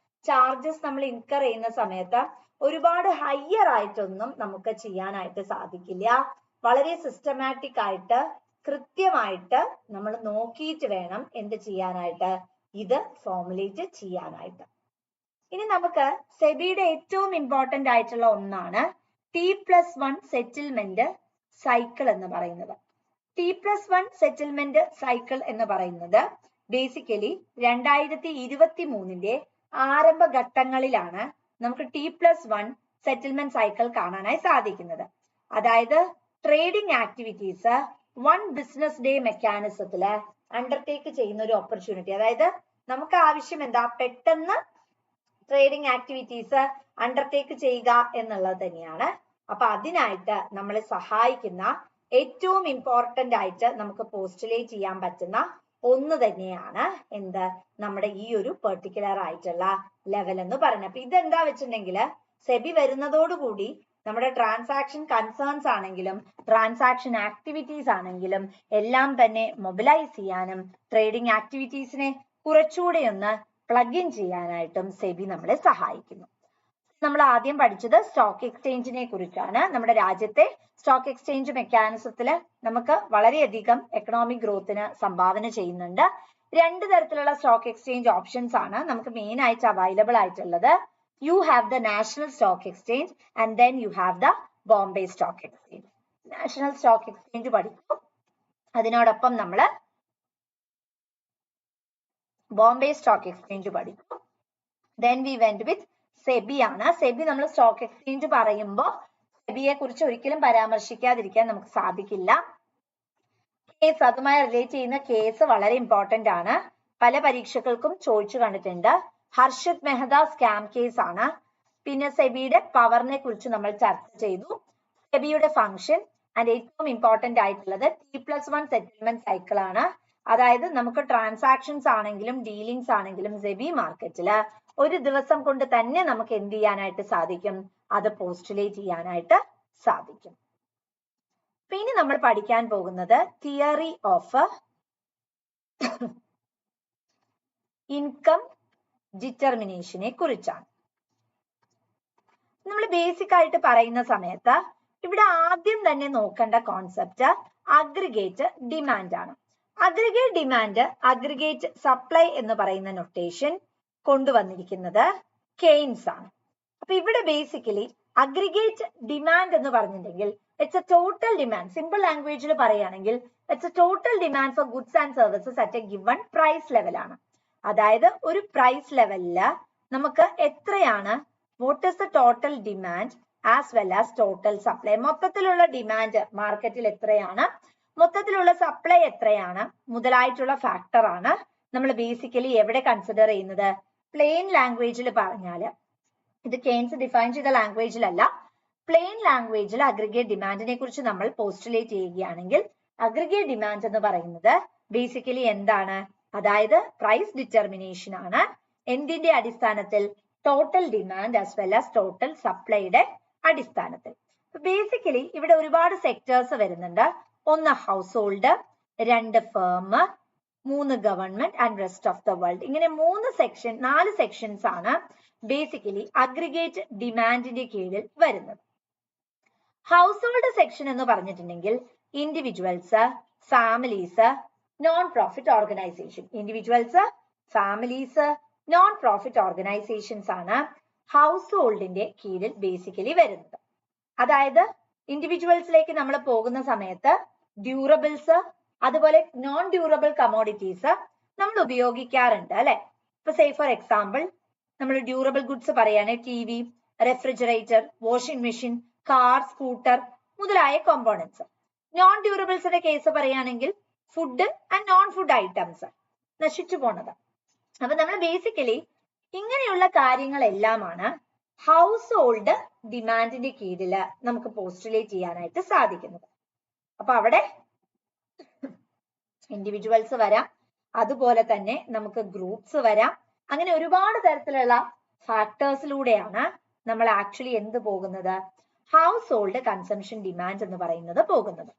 ചാർജസ് നമ്മൾ ഇൻകർ ചെയ്യുന്ന സമയത്ത് ഒരുപാട് ഹയർ ആയിട്ടൊന്നും നമുക്ക് ചെയ്യാനായിട്ട് സാധിക്കില്ല. വളരെ സിസ്റ്റമാറ്റിക് ആയിട്ട് കൃത്യമായിട്ട് നമ്മൾ നോക്കിയിട്ട് വേണം എന്ത് ചെയ്യാനായിട്ട്, ഇത് ഫോർമുലേറ്റ് ചെയ്യാനായിട്ട്. ഇനി നമുക്ക് സെബിയുടെ ഏറ്റവും ഇമ്പോർട്ടന്റ് ആയിട്ടുള്ള ഒന്നാണ് T+1 സെറ്റിൽമെന്റ് സൈക്കിൾ എന്ന് പറയുന്നത്. T+1 സെറ്റിൽമെന്റ് സൈക്കിൾ എന്ന് പറയുന്നത് ബേസിക്കലി 2023 ആരംഭ ഘട്ടങ്ങളിലാണ് നമുക്ക് T+1 സെറ്റിൽമെന്റ് സൈക്കിൾ കാണാനായി സാധിക്കുന്നത്. അതായത് ട്രേഡിംഗ് ആക്ടിവിറ്റീസ് 1 ബിസിനസ് ഡേ മെക്കാനിസത്തില് അണ്ടർടേക്ക് ചെയ്യുന്ന ഒരു ഓപ്പർച്യൂണിറ്റി. അതായത് നമുക്ക് ആവശ്യം എന്താ, പെട്ടെന്ന് ട്രേഡിംഗ് ആക്ടിവിറ്റീസ് അണ്ടർടേക്ക് ചെയ്യുക എന്നുള്ളത് തന്നെയാണ്. അപ്പൊ അതിനായിട്ട് നമ്മളെ സഹായിക്കുന്ന ഏറ്റവും ഇമ്പോർട്ടന്റ് ആയിട്ട് നമുക്ക് പോസ്റ്റുലേറ്റ് ചെയ്യാൻ പറ്റുന്ന ഒന്ന് തന്നെയാണ് എന്ത്, നമ്മുടെ ഈ ഒരു പെർട്ടിക്കുലർ ആയിട്ടുള്ള ലെവൽ എന്ന് പറയുന്നത്. അപ്പൊ ഇതെന്താ വെച്ചിട്ടുണ്ടെങ്കിൽ സെബി വരുന്നതോടുകൂടി നമ്മുടെ ട്രാൻസാക്ഷൻ കൺസേൺസ് ആണെങ്കിലും ട്രാൻസാക്ഷൻ ആക്ടിവിറ്റീസ് ആണെങ്കിലും എല്ലാം തന്നെ മൊബിലൈസ് ചെയ്യാനും ട്രേഡിംഗ് ആക്ടിവിറ്റീസിനെ കുറച്ചുകൂടെ ഒന്ന് പ്ലഗ് ഇൻ ചെയ്യാനായിട്ടും സെബി നമ്മളെ സഹായിക്കുന്നു. നമ്മൾ ആദ്യം പഠിച്ചത് സ്റ്റോക്ക് എക്സ്ചേഞ്ചിനെ കുറിച്ചാണ്. നമ്മുടെ രാജ്യത്തെ സ്റ്റോക്ക് എക്സ്ചേഞ്ച് മെക്കാനിസത്തില് നമുക്ക് വളരെയധികം എക്കണോമിക് ഗ്രോത്തിന് സംഭാവന ചെയ്യുന്നുണ്ട്. 2 തരത്തിലുള്ള സ്റ്റോക്ക് എക്സ്ചേഞ്ച് ഓപ്ഷൻസ് ആണ് നമുക്ക് മെയിൻ ആയിട്ട് അവൈലബിൾ ആയിട്ടുള്ളത്. You have the national stock exchange and then you have the Bombay stock exchange. National stock exchange പഠിക്കും, അതിനോടൊപ്പം നമ്മൾ ബോംബെ സ്റ്റോക്ക് എക്സ്ചേഞ്ച് പഠിക്കും. ദെൻ വി വെന്റ് വിത്ത് സെബി ആണ്. സെബി നമ്മൾ സ്റ്റോക്ക് എക്സ്ചേഞ്ച് പറയുമ്പോൾ സെബിയെ കുറിച്ച് ഒരിക്കലും പരാമർശിക്കാതിരിക്കാൻ നമുക്ക് സാധിക്കില്ല. കേസ്, അതുമായി റിലേറ്റ് ചെയ്യുന്ന കേസ് വളരെ ഇമ്പോർട്ടന്റ് ആണ്. പല പരീക്ഷകൾക്കും ചോദിച്ചു കണ്ടിട്ടുണ്ട്. ഹർഷദ് മെഹ്ത സ്കാം കേസ് ആണ്. പിന്നെ സെബിയുടെ പവറിനെ കുറിച്ച് നമ്മൾ ചർച്ച ചെയ്തു. സെബിയുടെ ഫംഗ്ഷൻ ആൻഡ് ഏറ്റവും ഇമ്പോർട്ടന്റ് ആയിട്ടുള്ളത് T+1 സെറ്റിൽമെന്റ് സൈക്കിൾ ആണ്. അതായത് നമുക്ക് ട്രാൻസാക്ഷൻസ് ആണെങ്കിലും ഡീലിങ്സ് ആണെങ്കിലും സെബി മാർക്കറ്റില് ഒരു ദിവസം കൊണ്ട് തന്നെ നമുക്ക് എന്ത് ചെയ്യാനായിട്ട് സാധിക്കും, അത് പോസ്റ്റുലേറ്റ് ചെയ്യാനായിട്ട് സാധിക്കും. ഇനി നമ്മൾ പഠിക്കാൻ പോകുന്നത് തിയറി ഓഫ് ഇൻകം ഡിറ്റർമിനേഷനെ കുറിച്ചാണ്. നമ്മൾ ബേസിക് ആയിട്ട് പറയുന്ന സമയത്ത് ഇവിടെ ആദ്യം തന്നെ നോക്കേണ്ട കോൺസെപ്റ്റ് അഗ്രിഗേറ്റ് ഡിമാൻഡ് ആണ്. അഗ്രിഗേറ്റ് ഡിമാൻഡ്, അഗ്രിഗേറ്റ് സപ്ലൈ എന്ന് പറയുന്ന നൊട്ടേഷൻ കൊണ്ടുവന്നിരിക്കുന്നത് കെയ്ൻസ് ആണ്. അപ്പൊ ഇവിടെ ബേസിക്കലി അഗ്രിഗേറ്റ് ഡിമാൻഡ് എന്ന് പറഞ്ഞിട്ടുണ്ടെങ്കിൽ it's a total demand. Simple ലാംഗ്വേജിൽ പറയുകയാണെങ്കിൽ it's a total demand for goods and services at a given price level ആണ്. അതായത് ഒരു പ്രൈസ് ലെവലില് നമുക്ക് എത്രയാണ്, what is the total demand as well as total supply. മൊത്തത്തിലുള്ള ഡിമാൻഡ് മാർക്കറ്റിൽ എത്രയാണ്, മൊത്തത്തിലുള്ള സപ്ലൈ എത്രയാണ് മുതലായിട്ടുള്ള ഫാക്ടർ ആണ് നമ്മൾ ബേസിക്കലി എവിടെ കൺസിഡർ ചെയ്യുന്നത്. പ്ലെയിൻ ലാംഗ്വേജിൽ പറഞ്ഞാല്, ഇത് കെയ്ൻസ് ഡിഫൈൻ ചെയ്ത ലാംഗ്വേജിലല്ല, പ്ലെയിൻ ലാംഗ്വേജിൽ അഗ്രിഗേറ്റ് ഡിമാൻഡിനെ കുറിച്ച് നമ്മൾ പോസ്റ്റുലേറ്റ് ചെയ്യുകയാണെങ്കിൽ അഗ്രിഗേറ്റ് ഡിമാൻഡ് എന്ന് പറയുന്നത് ബേസിക്കലി എന്താണ്, അതായത് പ്രൈസ് ഡിറ്റർമിനേഷൻ ആണ്. എന്തിന്റെ അടിസ്ഥാനത്തിൽ, total demand as well as total സപ്ലൈയുടെ അടിസ്ഥാനത്തിൽ. ബേസിക്കലി ഇവിടെ ഒരുപാട് സെക്ടേഴ്സ് വരുന്നുണ്ട്. 1 household, 2 firm, 3 government and rest of the world. ഇങ്ങനെ 4 സെക്ഷൻസ് ആണ് ബേസിക്കലി അഗ്രിഗേറ്റ് ഡിമാൻഡിന്റെ കീഴിൽ വരുന്നത്. ഹൗസ് ഹോൾഡ് സെക്ഷൻ എന്ന് പറഞ്ഞിട്ടുണ്ടെങ്കിൽ individuals, families, non profit organisation. Individuals, families, non profit organisations ആണ് ഹൗസ് ഹോൾഡിന്റെ കീഴിൽ ബേസിക്കലി വരുന്നത്. അതായത് ഇൻഡിവിജ്വൽസിലേക്ക് നമ്മൾ പോകുന്ന സമയത്ത് ഡ്യൂറബിൾസ്, അതുപോലെ നോൺ ഡ്യൂറബിൾ കമോഡിറ്റീസ് നമ്മൾ ഉപയോഗിക്കാറുണ്ട് അല്ലെ. ഇപ്പൊ സേ ഫോർ എക്സാമ്പിൾ നമ്മൾ ഡ്യൂറബിൾ ഗുഡ്സ് പറയുകയാണെങ്കിൽ TV, refrigerator, washing machine, car, scooter മുതലായ കോമ്പോണൻസ്. നോൺ ഡ്യൂറബിൾസിന്റെ കേസ് പറയുകയാണെങ്കിൽ food and non food items, നശിച്ചു പോണത്. അപ്പൊ നമ്മൾ ബേസിക്കലി ഇങ്ങനെയുള്ള കാര്യങ്ങളെല്ലാമാണ് ഹൗസ് ഹോൾഡ് ഡിമാൻഡിന്റെ കീഴിൽ നമുക്ക് പോസ്റ്റുലേറ്റ് ചെയ്യാനായിട്ട് സാധിക്കുന്നത്. അപ്പൊ അവിടെ ഇൻഡിവിജ്വൽസ് വരാം, അതുപോലെ തന്നെ നമുക്ക് ഗ്രൂപ്പ്സ് വരാം. അങ്ങനെ ഒരുപാട് തരത്തിലുള്ള ഫാക്ടേഴ്സിലൂടെയാണ് നമ്മൾ ആക്ച്വലി എന്ത് പോകുന്നത്, ഹൗസ് ഹോൾഡ് കൺസംഷൻ ഡിമാൻഡ് എന്ന് പറയുന്നത് പോകുന്നത്.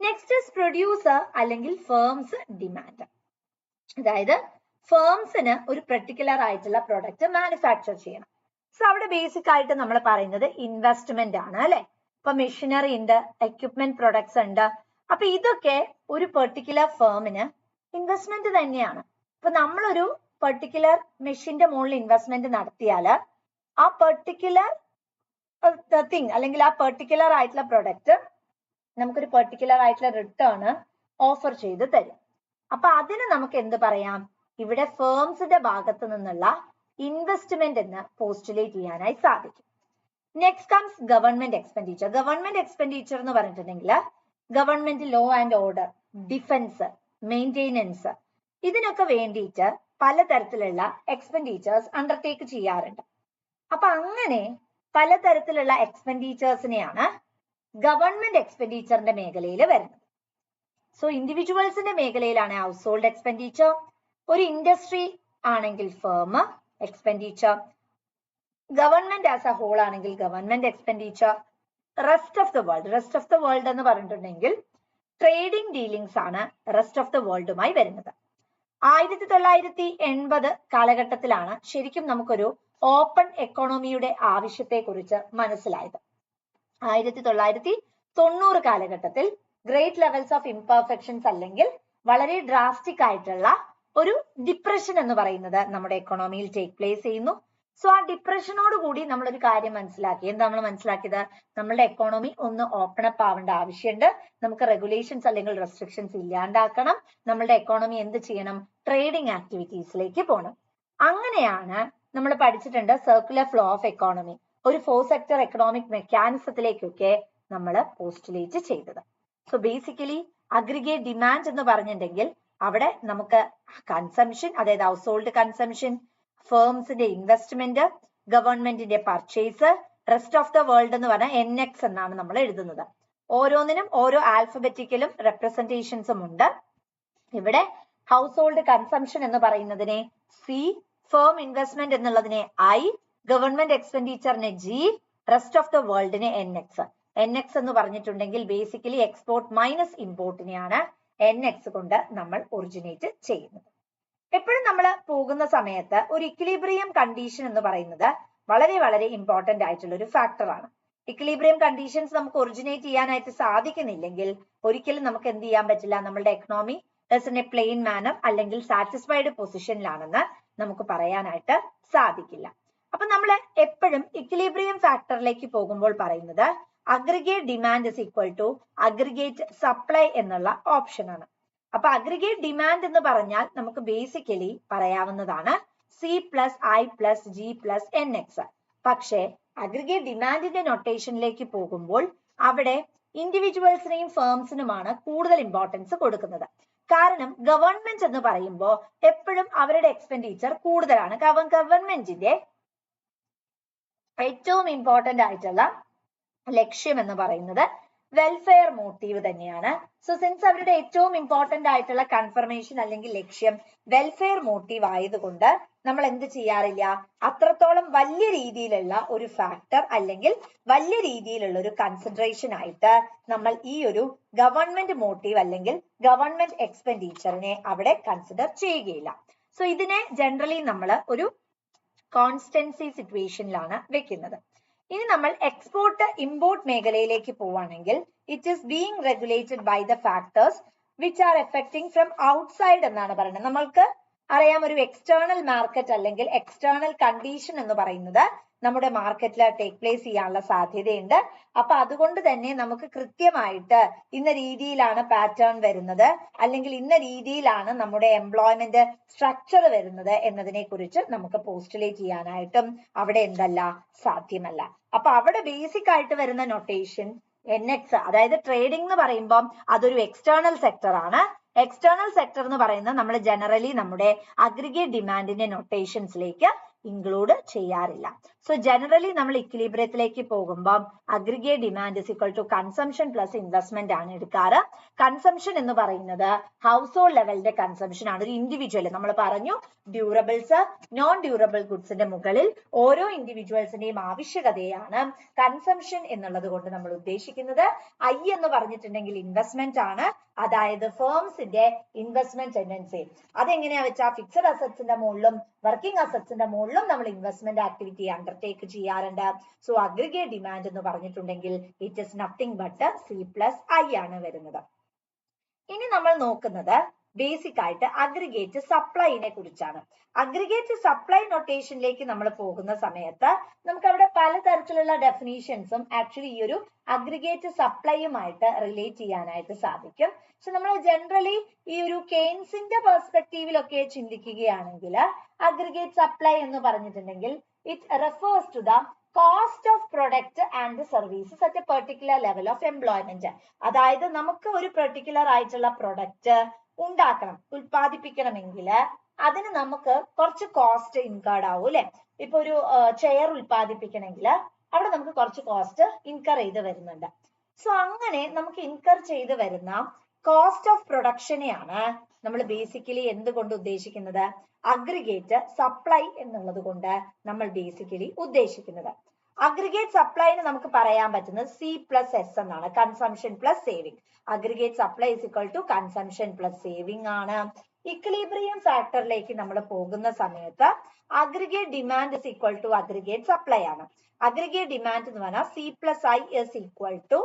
നെക്സ്റ്റ് ഇസ് പ്രൊഡ്യൂസർ അല്ലെങ്കിൽ ഫേംസ് ഡിമാൻഡ്. അതായത് ഫേംസിന് ഒരു പെർട്ടിക്കുലർ ആയിട്ടുള്ള പ്രൊഡക്റ്റ് മാനുഫാക്ചർ ചെയ്യണം. സോ അവിടെ ബേസിക് ആയിട്ട് നമ്മൾ പറയുന്നത് ഇൻവെസ്റ്റ്മെന്റ് ആണ് അല്ലെ. ഇപ്പൊ മെഷീനറി ഉണ്ട്, എക്യുപ്മെന്റ് പ്രൊഡക്ട്സ് ഉണ്ട്. അപ്പൊ ഇതൊക്കെ ഒരു പെർട്ടിക്കുലർ ഫേമിന് ഇൻവെസ്റ്റ്മെന്റ് തന്നെയാണ്. ഇപ്പൊ നമ്മളൊരു പെർട്ടിക്കുലർ മെഷീന്റെ മുകളിൽ ഇൻവെസ്റ്റ്മെന്റ് നടത്തിയാല് ആ പെർട്ടിക്കുലർ തിങ് അല്ലെങ്കിൽ ആ പെർട്ടിക്കുലർ ആയിട്ടുള്ള പ്രൊഡക്റ്റ് നമുക്കൊരു പെർട്ടിക്കുലർ ആയിട്ടുള്ള റിട്ടേൺ ഓഫർ ചെയ്ത് തരും. അപ്പൊ അതിന് നമുക്ക് എന്ത് പറയാം? ഇവിടെ ഫേംസിന്റെ ഭാഗത്ത് നിന്നുള്ള ഇൻവെസ്റ്റ്മെന്റ് എന്ന് പോസ്റ്റുലേറ്റ് ചെയ്യാനായി സാധിക്കും. Next comes government expenditure. Government expenditure എന്ന് പറഞ്ഞിട്ടുണ്ടെങ്കിൽ government law and order, defence, maintenance, ഇതിനൊക്കെ വേണ്ടിയിട്ട് പലതരത്തിലുള്ള എക്സ്പെൻഡിച്ചേഴ്സ് അണ്ടർടേക്ക് ചെയ്യാറുണ്ട്. അപ്പൊ അങ്ങനെ പലതരത്തിലുള്ള എക്സ്പെൻഡിച്ചേഴ്സിനെയാണ് ഗവൺമെന്റ് എക്സ്പെൻഡിച്ചറിന്റെ മേഖലയിൽ വരുന്നത്. സോ ഇൻഡിവിജ്വൽസിന്റെ മേഖലയിലാണ് ഹൗസ് ഹോൾഡ് എക്സ്പെൻഡിച്ചർ, ഒരു ഇൻഡസ്ട്രി ആണെങ്കിൽ firm expenditure, government as a whole ആണെങ്കിൽ government expenditure, rest of the world എന്ന് പറഞ്ഞിട്ടുണ്ടെങ്കിൽ ട്രേഡിംഗ് ഡീലിംഗ്സ് ആണ് റെസ്റ്റ് ഓഫ് ദ വേൾഡുമായി വരുന്നത്. 1980 കാലഘട്ടത്തിലാണ് ശരിക്കും നമുക്കൊരു ഓപ്പൺ എക്കോണമിയുടെ ആവശ്യത്തെ കുറിച്ച് മനസ്സിലായത്. 1990 കാലഘട്ടത്തിൽ ഗ്രേറ്റ് ലെവൽസ് ഓഫ് ഇംപെർഫെക്ഷൻസ് അല്ലെങ്കിൽ വളരെ ഡ്രാസ്റ്റിക് ആയിട്ടുള്ള ഒരു ഡിപ്രഷൻ എന്ന് പറയുന്നത് നമ്മുടെ എക്കോണമിയിൽ ടേക്ക് പ്ലേസ് ചെയ്യുന്നു. സോ ആ ഡിപ്രഷനോട് കൂടി നമ്മൾ ഒരു കാര്യം മനസ്സിലാക്കി. എന്താ നമ്മൾ മനസ്സിലാക്കിയത്? നമ്മളുടെ എക്കോണമി ഒന്ന് ഓപ്പൺ അപ്പ് ആവേണ്ട ആവശ്യമുണ്ട്. നമുക്ക് റെഗുലേഷൻസ് അല്ലെങ്കിൽ റെസ്ട്രിക്ഷൻസ് ഇല്ലാണ്ടാക്കണം. നമ്മളുടെ എക്കോണമി എന്ത് ചെയ്യണം? ട്രേഡിംഗ് ആക്ടിവിറ്റീസിലേക്ക് പോകണം. അങ്ങനെയാണ് നമ്മൾ പഠിച്ചിട്ടുണ്ട് സർക്കുലർ ഫ്ലോ ഓഫ് എക്കോണമി, ഒരു 4 സെക്ടർ എക്കണോമിക് മെക്കാനിസത്തിലേക്കൊക്കെ നമ്മൾ പോസ്റ്റുലേറ്റ് ചെയ്തത്. സോ ബേസിക്കലി അഗ്രിഗേറ്റ് ഡിമാൻഡ് എന്ന് പറഞ്ഞിട്ടുണ്ടെങ്കിൽ അവിടെ നമുക്ക് കൺസംഷൻ, അതായത് ഹൗസ് ഹോൾഡ് കൺസംഷൻ, ഫേംസിന്റെ ഇൻവെസ്റ്റ്മെന്റ്, ഗവൺമെന്റിന്റെ purchase, rest of the world എന്ന് പറഞ്ഞാൽ NX എന്നാണ് നമ്മൾ എഴുതുന്നത്. ഓരോന്നിനും ഓരോ ആൽഫബറ്റിക്കലും റെപ്രസെന്റേഷൻസും ഉണ്ട്. ഇവിടെ ഹൗസ് ഹോൾഡ് കൺസംഷൻ എന്ന് പറയുന്നതിനെ C, ഫേം ഇൻവെസ്റ്റ്മെന്റ് എന്നുള്ളതിനെ I, ഗവൺമെന്റ് എക്സ്പെൻഡിച്ചറിനെ G, റെസ്റ്റ് ഓഫ് ദ വേൾഡിനെ NX. NX എന്ന് പറഞ്ഞിട്ടുണ്ടെങ്കിൽ ബേസിക്കലി എക്സ്പോർട്ട് മൈനസ് ഇമ്പോർട്ടിനെയാണ് NX കൊണ്ട് നമ്മൾ ഒറിജിനേറ്റ് ചെയ്യുന്നത്. എപ്പോഴും നമ്മൾ പോകുന്ന സമയത്ത് ഒരു ഇക്വിലിബ്രിയം കണ്ടീഷൻ എന്ന് പറയുന്നത് വളരെ വളരെ ഇമ്പോർട്ടന്റ് ആയിട്ടുള്ള ഒരു ഫാക്ടറാണ്. ഇക്വിലിബ്രിയം കണ്ടീഷൻസ് നമുക്ക് ഒറിജിനേറ്റ് ചെയ്യാനായിട്ട് സാധിക്കുന്നില്ലെങ്കിൽ ഒരിക്കലും നമുക്ക് എന്ത് ചെയ്യാൻ പറ്റില്ല? നമ്മളുടെ economy in a plain manner അല്ലെങ്കിൽ സാറ്റിസ്ഫൈഡ് പൊസിഷനിലാണെന്ന് നമുക്ക് പറയാനായിട്ട് സാധിക്കില്ല. അപ്പൊ നമ്മൾ എപ്പോഴും ഇക്വിലിബ്രിയം ഫാക്ടറിലേക്ക് പോകുമ്പോൾ പറയുന്നത് aggregate demand is equal to aggregate supply എന്നുള്ള ഓപ്ഷൻ ആണ്. അപ്പൊ അഗ്രിഗേറ്റ് ഡിമാൻഡ് എന്ന് പറഞ്ഞാൽ നമുക്ക് ബേസിക്കലി പറയാവുന്നതാണ് C+I+G+NX. പക്ഷേ അഗ്രിഗേറ്റ് ഡിമാൻഡിന്റെ നൊട്ടേഷനിലേക്ക് പോകുമ്പോൾ അവിടെ ഇൻഡിവിജ്വൽസിനെയും ഫേംസിനുമാണ് കൂടുതൽ ഇമ്പോർട്ടൻസ് കൊടുക്കുന്നത്. കാരണം ഗവൺമെന്റ് എന്ന് പറയുമ്പോൾ എപ്പോഴും അവരുടെ എക്സ്പെൻഡിച്ചർ കൂടുതലാണ്. ഗവൺമെന്റിന്റെ ഏറ്റവും ഇമ്പോർട്ടന്റ് ആയിട്ടുള്ള ലക്ഷ്യം എന്ന് പറയുന്നത് വെൽഫെയർ മോട്ടീവ് തന്നെയാണ്. സോ സിൻസ് അവരുടെ ഏറ്റവും ഇമ്പോർട്ടന്റ് ആയിട്ടുള്ള കൺഫർമേഷൻ അല്ലെങ്കിൽ ലക്ഷ്യം വെൽഫെയർ മോട്ടീവ് ആയതുകൊണ്ട് നമ്മൾ എന്ത് ചെയ്യാറില്ല? അത്രത്തോളം വലിയ രീതിയിലുള്ള ഒരു ഫാക്ടർ അല്ലെങ്കിൽ വലിയ രീതിയിലുള്ള ഒരു കൺസിഡറേഷൻ ആയിട്ട് നമ്മൾ ഈ ഒരു ഗവൺമെന്റ് മോട്ടീവ് അല്ലെങ്കിൽ ഗവൺമെന്റ് എക്സ്പെൻഡിച്ചറിനെ അവിടെ കൺസിഡർ ചെയ്യുകയില്ല. സോ ഇതിനെ ജനറലി നമ്മൾ ഒരു കോൺസ്റ്റൻസി സിറ്റുവേഷനിലാണ് വെക്കുന്നത്. ഇനി നമ്മൾ എക്സ്പോർട്ട് ഇമ്പോർട്ട് മേഖലയിലേക്ക് പോവുകയാണെങ്കിൽ it is being regulated by the factors which are affecting from outside എന്നാണ് പറയുന്നത്. നമ്മൾക്ക് അറിയാം ഒരു എക്സ്റ്റേണൽ മാർക്കറ്റ് അല്ലെങ്കിൽ എക്സ്റ്റേണൽ കണ്ടീഷൻ എന്ന് പറയുന്നത് നമ്മുടെ മാർക്കറ്റിൽ ടേക്ക് പ്ലേസ് ചെയ്യാനുള്ള സാധ്യതയുണ്ട്. അപ്പൊ അതുകൊണ്ട് തന്നെ നമുക്ക് കൃത്യമായിട്ട് ഇന്ന രീതിയിലാണ് പാറ്റേൺ വരുന്നത് അല്ലെങ്കിൽ ഇന്ന രീതിയിലാണ് നമ്മുടെ എംപ്ലോയ്മെന്റ് സ്ട്രക്ചർ വരുന്നത് എന്നതിനെ കുറിച്ച് നമുക്ക് പോസ്റ്റുലേറ്റ് ചെയ്യാനായിട്ടും അവിടെ എന്തല്ല സാധ്യമല്ല. അപ്പൊ അവിടെ ബേസിക് ആയിട്ട് വരുന്ന നൊട്ടേഷൻ NX, അതായത് ട്രേഡിംഗ് എന്ന് പറയുമ്പോൾ അതൊരു എക്സ്റ്റേണൽ സെക്ടർ ആണ്. എക്സ്റ്റേണൽ സെക്ടർ എന്ന് പറയുന്നത് നമ്മൾ ജനറലി നമ്മുടെ അഗ്രിഗേറ്റ് ഡിമാൻഡിന്റെ നൊട്ടേഷൻസിലേക്ക് ഇൻക്ലൂഡ് ചെയ്യാറില്ല. സോ ജനറലി നമ്മൾ ഇക്വിലിബ്രിയത്തിലേക്ക് പോകുമ്പോൾ aggregate demand is equal to consumption plus investment ആണ് എടുക്കാറ്. കൺസംഷൻ എന്ന് പറയുന്നത് ഹൗസ് ഹോൾഡ് ലെവലിന്റെ കൺസംഷൻ ആണ്. ഒരു ഇൻഡിവിജ്വൽ നമ്മൾ പറഞ്ഞു ഡ്യൂറബിൾസ് നോൺ ഡ്യൂറബിൾ ഗുഡ്സിന്റെ മുകളിൽ ഓരോ ഇൻഡിവിജ്വൽസിന്റെയും ആവശ്യകതയാണ് കൺസംഷൻ എന്നുള്ളത് കൊണ്ട് നമ്മൾ ഉദ്ദേശിക്കുന്നത്. ഐ എന്ന് പറഞ്ഞിട്ടുണ്ടെങ്കിൽ ഇൻവെസ്റ്റ്മെന്റ് ആണ്, അതായത് ഫേംസിന്റെ ഇൻവെസ്റ്റ്മെന്റ് ടെൻഡൻസി. അതെങ്ങനെയാ വെച്ചാൽ ഫിക്സഡ് അസറ്റ്സിന്റെ മുകളിലും വർക്കിംഗ് അസറ്റ്സിന്റെ മുകളിലും നമ്മൾ ഇൻവെസ്റ്റ്മെന്റ് ആക്ടിവിറ്റി അണ്ടർടേക്ക് ചെയ്യാറുണ്ട്. സോ അഗ്രിഗേറ്റ് ഡിമാൻഡ് എന്ന് പറഞ്ഞിട്ടുണ്ടെങ്കിൽ it is nothing but C+I ആണ് വരുന്നത്. ഇനി നമ്മൾ നോക്കുന്നത് ബേസിക് ആയിട്ട് അഗ്രിഗേറ്റ് സപ്ലൈനെ കുറിച്ചാണ്. അഗ്രിഗേറ്റ് സപ്ലൈ നൊട്ടേഷനിലേക്ക് നമ്മൾ പോകുന്ന സമയത്ത് നമുക്ക് അവിടെ പലതരത്തിലുള്ള ഡെഫിനീഷൻസും ആക്ച്വലി ഈ ഒരു അഗ്രിഗേറ്റ് സപ്ലൈയുമായിട്ട് റിലേറ്റ് ചെയ്യാനായിട്ട് സാധിക്കും. പക്ഷെ നമ്മൾ ജനറലി ഈ ഒരു കെയ്ൻസിന്റെ പെർസ്പെക്റ്റീവിലൊക്കെ ചിന്തിക്കുകയാണെങ്കിൽ അഗ്രിഗേറ്റ് സപ്ലൈ എന്ന് പറഞ്ഞിട്ടുണ്ടെങ്കിൽ it refers to the cost of product and services at a particular level of employment. അതായത് നമുക്ക് ഒരു പെർട്ടിക്കുലർ ആയിട്ടുള്ള പ്രൊഡക്റ്റ് ഉണ്ടാക്കണം, ഉൽപ്പാദിപ്പിക്കണമെങ്കിൽ അതിന് നമുക്ക് കുറച്ച് കോസ്റ്റ് ഇൻകേർഡ് ആവും അല്ലെ. ഇപ്പൊ ഒരു ചെയർ ഉൽപ്പാദിപ്പിക്കണമെങ്കിൽ അവിടെ നമുക്ക് കുറച്ച് കോസ്റ്റ് ഇൻകർ ചെയ്ത് വരുന്നുണ്ട്. സോ അങ്ങനെ നമുക്ക് ഇൻകർ ചെയ്ത് വരുന്ന കോസ്റ്റ് ഓഫ് പ്രൊഡക്ഷനെയാണ് നമ്മൾ ബേസിക്കലി എന്തുകൊണ്ട് ഉദ്ദേശിക്കുന്നത്, അഗ്രിഗേറ്റ് സപ്ലൈ എന്നുള്ളത് കൊണ്ട് നമ്മൾ ബേസിക്കലി ഉദ്ദേശിക്കുന്നത്. അഗ്രിഗേറ്റ് സപ്ലൈന് നമുക്ക് പറയാൻ പറ്റുന്നത് C+S എന്നാണ്, consumption plus saving. Aggregate supply is equal to consumption plus saving ആണ്. ഇക്വിലിബ്രിയം ഫാക്ടറിലേക്ക് നമ്മൾ പോകുന്ന സമയത്ത് aggregate demand is equal to aggregate supply ആണ്. അഗ്രിഗേറ്റ് ഡിമാൻഡ് എന്ന് പറഞ്ഞാൽ C+I is equal to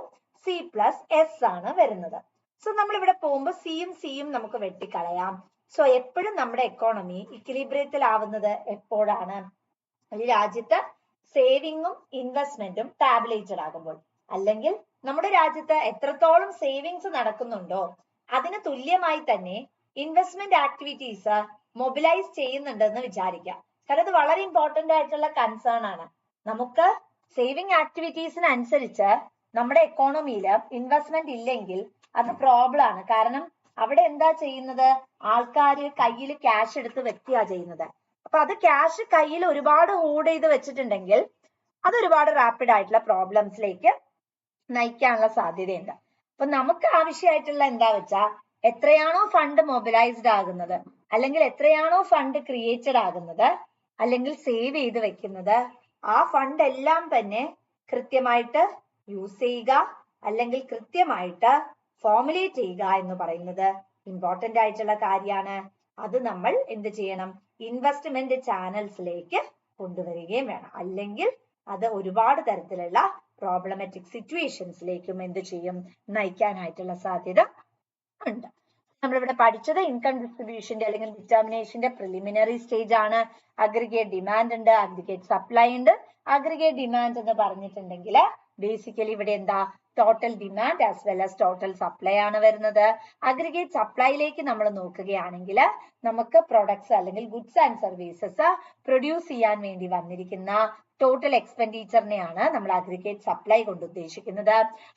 C+S ആണ് വരുന്നത്. സോ നമ്മൾ ഇവിടെ പോകുമ്പോൾ സിയും നമുക്ക് വെട്ടിക്കളയാം. സോ എപ്പോഴും നമ്മുടെ എക്കോണമി ഇക്വിലിബ്രിയത്തിലാവുന്നത് എപ്പോഴാണ്, ഒരു രാജ്യത്ത് സേവിങ്ങും ഇൻവെസ്റ്റ്മെന്റും ടാബുലേറ്റഡ് ആകുമ്പോൾ. അല്ലെങ്കിൽ നമ്മുടെ രാജ്യത്ത് എത്രത്തോളം സേവിങ്സ് നടക്കുന്നുണ്ടോ അതിന് തുല്യമായി തന്നെ ഇൻവെസ്റ്റ്മെന്റ് ആക്ടിവിറ്റീസ് മൊബിലൈസ് ചെയ്യുന്നുണ്ടെന്ന് വിചാരിക്കാം. കാരണം ഇത് വളരെ ഇമ്പോർട്ടന്റ് ആയിട്ടുള്ള കൺസേൺ ആണ്. നമുക്ക് സേവിങ് ആക്ടിവിറ്റീസിനനുസരിച്ച് നമ്മുടെ എക്കോണമിയിൽ ഇൻവെസ്റ്റ്മെന്റ് ഇല്ലെങ്കിൽ അത് പ്രോബ്ലം ആണ്. കാരണം അവിടെ എന്താ ചെയ്യുന്നത്, ആൾക്കാര് കയ്യിൽ ക്യാഷ് എടുത്ത് വെക്കുക ചെയ്യുന്നത്. അപ്പൊ അത് ക്യാഷ് കയ്യിൽ ഒരുപാട് ഹോൾഡ് ചെയ്ത് വെച്ചിട്ടുണ്ടെങ്കിൽ അത് ഒരുപാട് റാപ്പിഡ് ആയിട്ടുള്ള പ്രോബ്ലംസിലേക്ക് നയിക്കാനുള്ള സാധ്യതയുണ്ട്. അപ്പൊ നമുക്ക് ആവശ്യമായിട്ടുള്ള എന്താ വെച്ചാൽ എത്രയാണോ ഫണ്ട് മൊബിലൈസ്ഡ് ആകുന്നത്, അല്ലെങ്കിൽ എത്രയാണോ ഫണ്ട് ക്രിയേറ്റഡ് ആകുന്നത്, അല്ലെങ്കിൽ സേവ് ചെയ്ത് വെക്കുന്നത്, ആ ഫണ്ട് എല്ലാം തന്നെ കൃത്യമായിട്ട് യൂസ് ചെയ്യുക, അല്ലെങ്കിൽ കൃത്യമായിട്ട് ഫോർമുലേറ്റ് ചെയ്യുക എന്ന് പറയുന്നത് ഇമ്പോർട്ടന്റ് ആയിട്ടുള്ള കാര്യമാണ്. അത് നമ്മൾ എന്ത് ചെയ്യണം, ഇൻവെസ്റ്റ്മെന്റ് ചാനൽസിലേക്ക് കൊണ്ടുവരികയും വേണം. അല്ലെങ്കിൽ അത് ഒരുപാട് തരത്തിലുള്ള പ്രോബ്ലമാറ്റിക് സിറ്റുവേഷൻസിലേക്കും എന്ത് ചെയ്യും, നയിക്കാനായിട്ടുള്ള സാധ്യത ഉണ്ട്. നമ്മളിവിടെ പഠിച്ചത് ഇൻകം ഡിസ്ട്രിബ്യൂഷന്റെ അല്ലെങ്കിൽ ഡിറ്റർമിനേഷന്റെ പ്രിലിമിനറി സ്റ്റേജ് ആണ്. അഗ്രിഗേറ്റ് ഡിമാൻഡ് ഉണ്ട്, അഗ്രിഗേറ്റ് സപ്ലൈ ഉണ്ട്. അഗ്രിഗേറ്റ് ഡിമാൻഡ് എന്ന് പറഞ്ഞിട്ടുണ്ടെങ്കിൽ ബേസിക്കലി ഇവിടെ എന്താ, total demand as well as total supply ആണ് വരുന്നത്. അഗ്രിഗേറ്റ് സപ്ലൈയിലേക്ക് നമ്മൾ നോക്കുകയാണെങ്കിൽ നമുക്ക് പ്രൊഡക്ട്സ് അല്ലെങ്കിൽ ഗുഡ്സ് ആൻഡ് സർവീസസ് പ്രൊഡ്യൂസ് ചെയ്യാൻ വേണ്ടി വന്നിരിക്കുന്ന ടോട്ടൽ എക്സ്പെൻഡിച്ചറിനെയാണ് നമ്മൾ അഗ്രിഗേറ്റ് സപ്ലൈ കൊണ്ട് ഉദ്ദേശിക്കുന്നത്.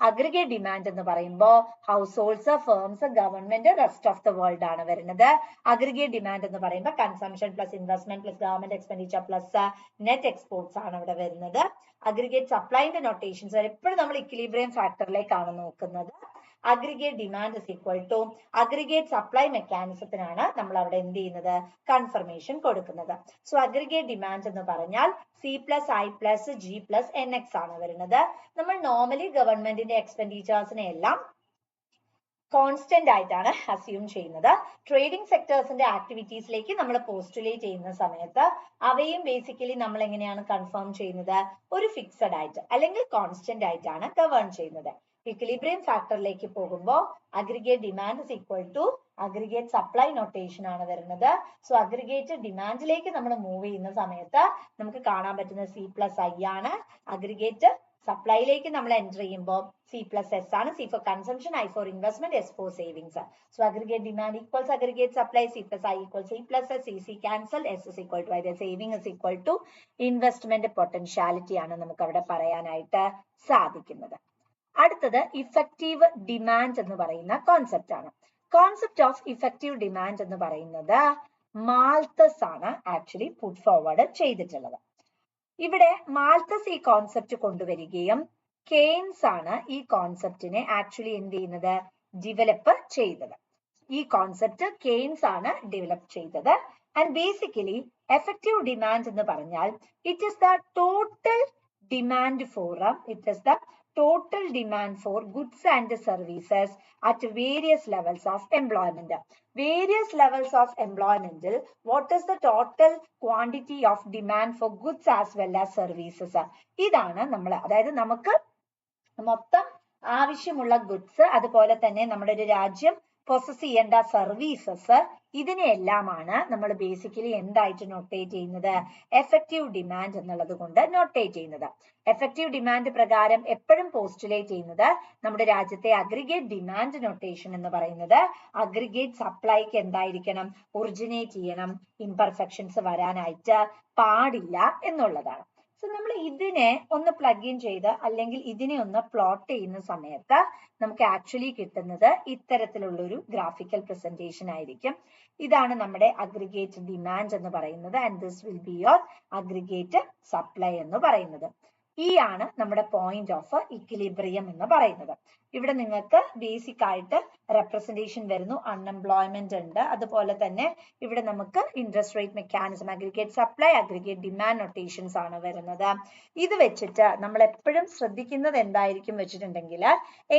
അഗ്രിഗേറ്റ് ഡിമാൻഡ് എന്ന് പറയുമ്പോൾ house holds, firms, government, rest of the world ആണ് വരുന്നത്. അഗ്രിഗേറ്റ് ഡിമാൻഡ് എന്ന് പറയുമ്പോൾ consumption plus investment plus government expenditure plus net exports ആണ് ഇവിടെ വരുന്നത്. അഗ്രിഗേറ്റ് സപ്ലൈന്റെ നൊട്ടേഷൻസ് എപ്പോഴും നമ്മൾ ഇക്വിലിബ്രിയം ഫാക്ടറിലേക്കാണ് നോക്കുന്നത്. Aggregate demand is equal to aggregate supply മെക്കാനിസത്തിനാണ് നമ്മൾ അവിടെ എന്ത് ചെയ്യുന്നത്, കൺഫർമേഷൻ കൊടുക്കുന്നത്. സോ അഗ്രിഗേറ്റ് ഡിമാൻഡ് എന്ന് പറഞ്ഞാൽ C+I+G+NX ആണ് വരുന്നത്. നമ്മൾ നോർമലി ഗവൺമെന്റിന്റെ എക്സ്പെൻഡിച്ചേഴ്സിനെ എല്ലാം കോൺസ്റ്റന്റ് ആയിട്ടാണ് അസ്യൂം ചെയ്യുന്നത്. ട്രേഡിംഗ് സെക്ടേഴ്സിന്റെ ആക്ടിവിറ്റീസിലേക്ക് നമ്മൾ പോസ്റ്റുലേറ്റ് ചെയ്യുന്ന സമയത്ത് അവയും ബേസിക്കലി നമ്മൾ എങ്ങനെയാണ് കൺഫേം ചെയ്യുന്നത്, ഒരു ഫിക്സഡ് ആയിട്ട് അല്ലെങ്കിൽ കോൺസ്റ്റന്റ് ആയിട്ടാണ് ഗവേൺ ചെയ്യുന്നത്. ഇക്വിലിബ്രിയം ഫാക്ടറിലേക്ക് പോകുമ്പോൾ aggregate demand is equal to aggregate supply notation ആണ് വരുന്നത്. സോ അഗ്രിഗേറ്റ് ഡിമാൻഡിലേക്ക് നമ്മൾ മൂവ് ചെയ്യുന്ന സമയത്ത് നമുക്ക് കാണാൻ പറ്റുന്നത് C+I ആണ്. അഗ്രിഗേറ്റ് സപ്ലൈയിലേക്ക് നമ്മൾ എൻ്റർ ചെയ്യുമ്പോൾ C+S ആണ്. C for consumption, I for investment, S for savings. So aggregate demand equals aggregate supply, C+I equals C+S, C cancelled, S is equal to either saving is equal to investment potentiality ആണ് നമുക്ക് അവിടെ പറയാനായിട്ട് സാധിക്കുന്നത്. അടുത്തത് effective demand എന്ന് പറയുന്ന concept ആണ്. Concept of effective demand എന്ന് പറയുന്നത് മാൽത്തസ് ആണ് ആക്ച്വലി പുട്ട് ഫോർവേഡ് ചെയ്തിട്ടുള്ളത്. ഇവിടെ മാൽത്തസ് ഈ കോൺസെപ്റ്റ് കൊണ്ടുവരികയും കെയ്ൻസ് ആണ് ഈ കോൺസെപ്റ്റിനെ ആക്ച്വലി എന്ത് ചെയ്യുന്നത്, ഡെവലപ്പ് ചെയ്തത്. ഈ കോൺസെപ്റ്റ് കെയ്ൻസ് ആണ് ഡെവലപ്പ് ചെയ്തത്. ആൻഡ് ബേസിക്കലി എഫക്റ്റീവ് ഡിമാൻഡ് എന്ന് പറഞ്ഞാൽ it is the total demand for goods and services at various levels of employment. Various levels of employment, what is the total quantity of demand for goods as well as services? ഇതാണ് നമ്മൾ, അതായത് നമുക്ക് മൊത്തം ആവശ്യമുള്ള goods, അതുപോലെ തന്നെ നമ്മുടെ ഒരു രാജ്യം പ്രോസസ് ചെയ്യേണ്ട സർവീസസ്, ഇതിനെല്ലാമാണ് നമ്മൾ ബേസിക്കലി എന്തായിട്ട് നോട്ടേറ്റ് ചെയ്യുന്നത്, എഫക്റ്റീവ് ഡിമാൻഡ് എന്നുള്ളത് കൊണ്ട് നോട്ടേറ്റ് ചെയ്യുന്നത്. എഫക്റ്റീവ് ഡിമാൻഡ് പ്രകാരം എപ്പോഴും പോസ്റ്റുലേറ്റ് ചെയ്യുന്നത് നമ്മുടെ രാജ്യത്തെ അഗ്രിഗേറ്റ് ഡിമാൻഡ് നൊട്ടേഷൻ എന്ന് പറയുന്നത് അഗ്രിഗേറ്റ് സപ്ലൈക്ക് എന്തായിരിക്കണം, ഒറിജിനേറ്റ് ചെയ്യണം, ഇംപെർഫെക്ഷൻസ് വരാനായിട്ട് പാടില്ല എന്നുള്ളതാണ്. സോ നമ്മൾ ഇതിനെ ഒന്ന് പ്ലഗ് ഇൻ ചെയ്ത് അല്ലെങ്കിൽ ഇതിനെ ഒന്ന് പ്ലോട്ട് ചെയ്യുന്ന സമയത്ത് നമുക്ക് ആക്ച്വലി കിട്ടുന്നത് ഇത്തരത്തിലുള്ള ഒരു ഗ്രാഫിക്കൽ പ്രസന്റേഷൻ ആയിരിക്കും. ഇതാണ് നമ്മുടെ അഗ്രിഗേറ്റ് ഡിമാൻഡ് എന്ന് പറയുന്നത്. And this will be your aggregate supply എന്ന് പറയുന്നത്. ഈ ആണ് നമ്മുടെ പോയിന്റ് ഓഫ് ഇക്വിലിബ്രിയം എന്ന് പറയുന്നത്. ഇവിടെ നിങ്ങൾക്ക് ബേസിക് ആയിട്ട് റെപ്രസെന്റേഷൻ വരുന്നു, അൺഎംപ്ലോയ്മെന്റ് ഉണ്ട്, അതുപോലെ തന്നെ ഇവിടെ നമുക്ക് interest rate mechanism, aggregate supply, aggregate demand notations ആണ് വരുന്നത്. ഇത് വെച്ചിട്ട് നമ്മൾ എപ്പോഴും ശ്രദ്ധിക്കുന്നത് എന്തായിരിക്കും വെച്ചിട്ടുണ്ടെങ്കിൽ,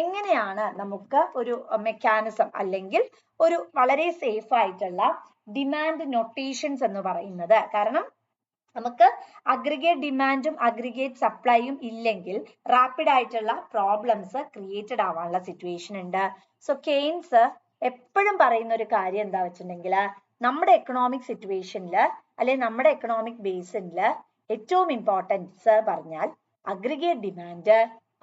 എങ്ങനെയാണ് നമുക്ക് ഒരു മെക്കാനിസം അല്ലെങ്കിൽ ഒരു വളരെ സേഫ് ആയിട്ടുള്ള ഡിമാൻഡ് നൊട്ടേഷൻസ് എന്ന് പറയുന്നത്. കാരണം നമുക്ക് അഗ്രിഗേറ്റ് ഡിമാൻഡും അഗ്രിഗേറ്റ് സപ്ലൈയും ഇല്ലെങ്കിൽ റാപ്പിഡ് ആയിട്ടുള്ള പ്രോബ്ലംസ് ക്രിയേറ്റഡ് ആവാനുള്ള സിറ്റുവേഷൻ ഉണ്ട്. സോ കെയ്ൻസ് എപ്പോഴും പറയുന്ന ഒരു കാര്യം എന്താ വെച്ചിട്ടുണ്ടെങ്കിൽ, നമ്മുടെ എക്കണോമിക് സിറ്റുവേഷനിൽ അല്ലെങ്കിൽ നമ്മുടെ എക്കണോമിക് ബേസിനിൽ ഏറ്റവും ഇമ്പോർട്ടൻസ് പറഞ്ഞാൽ അഗ്രിഗേറ്റ് ഡിമാൻഡ്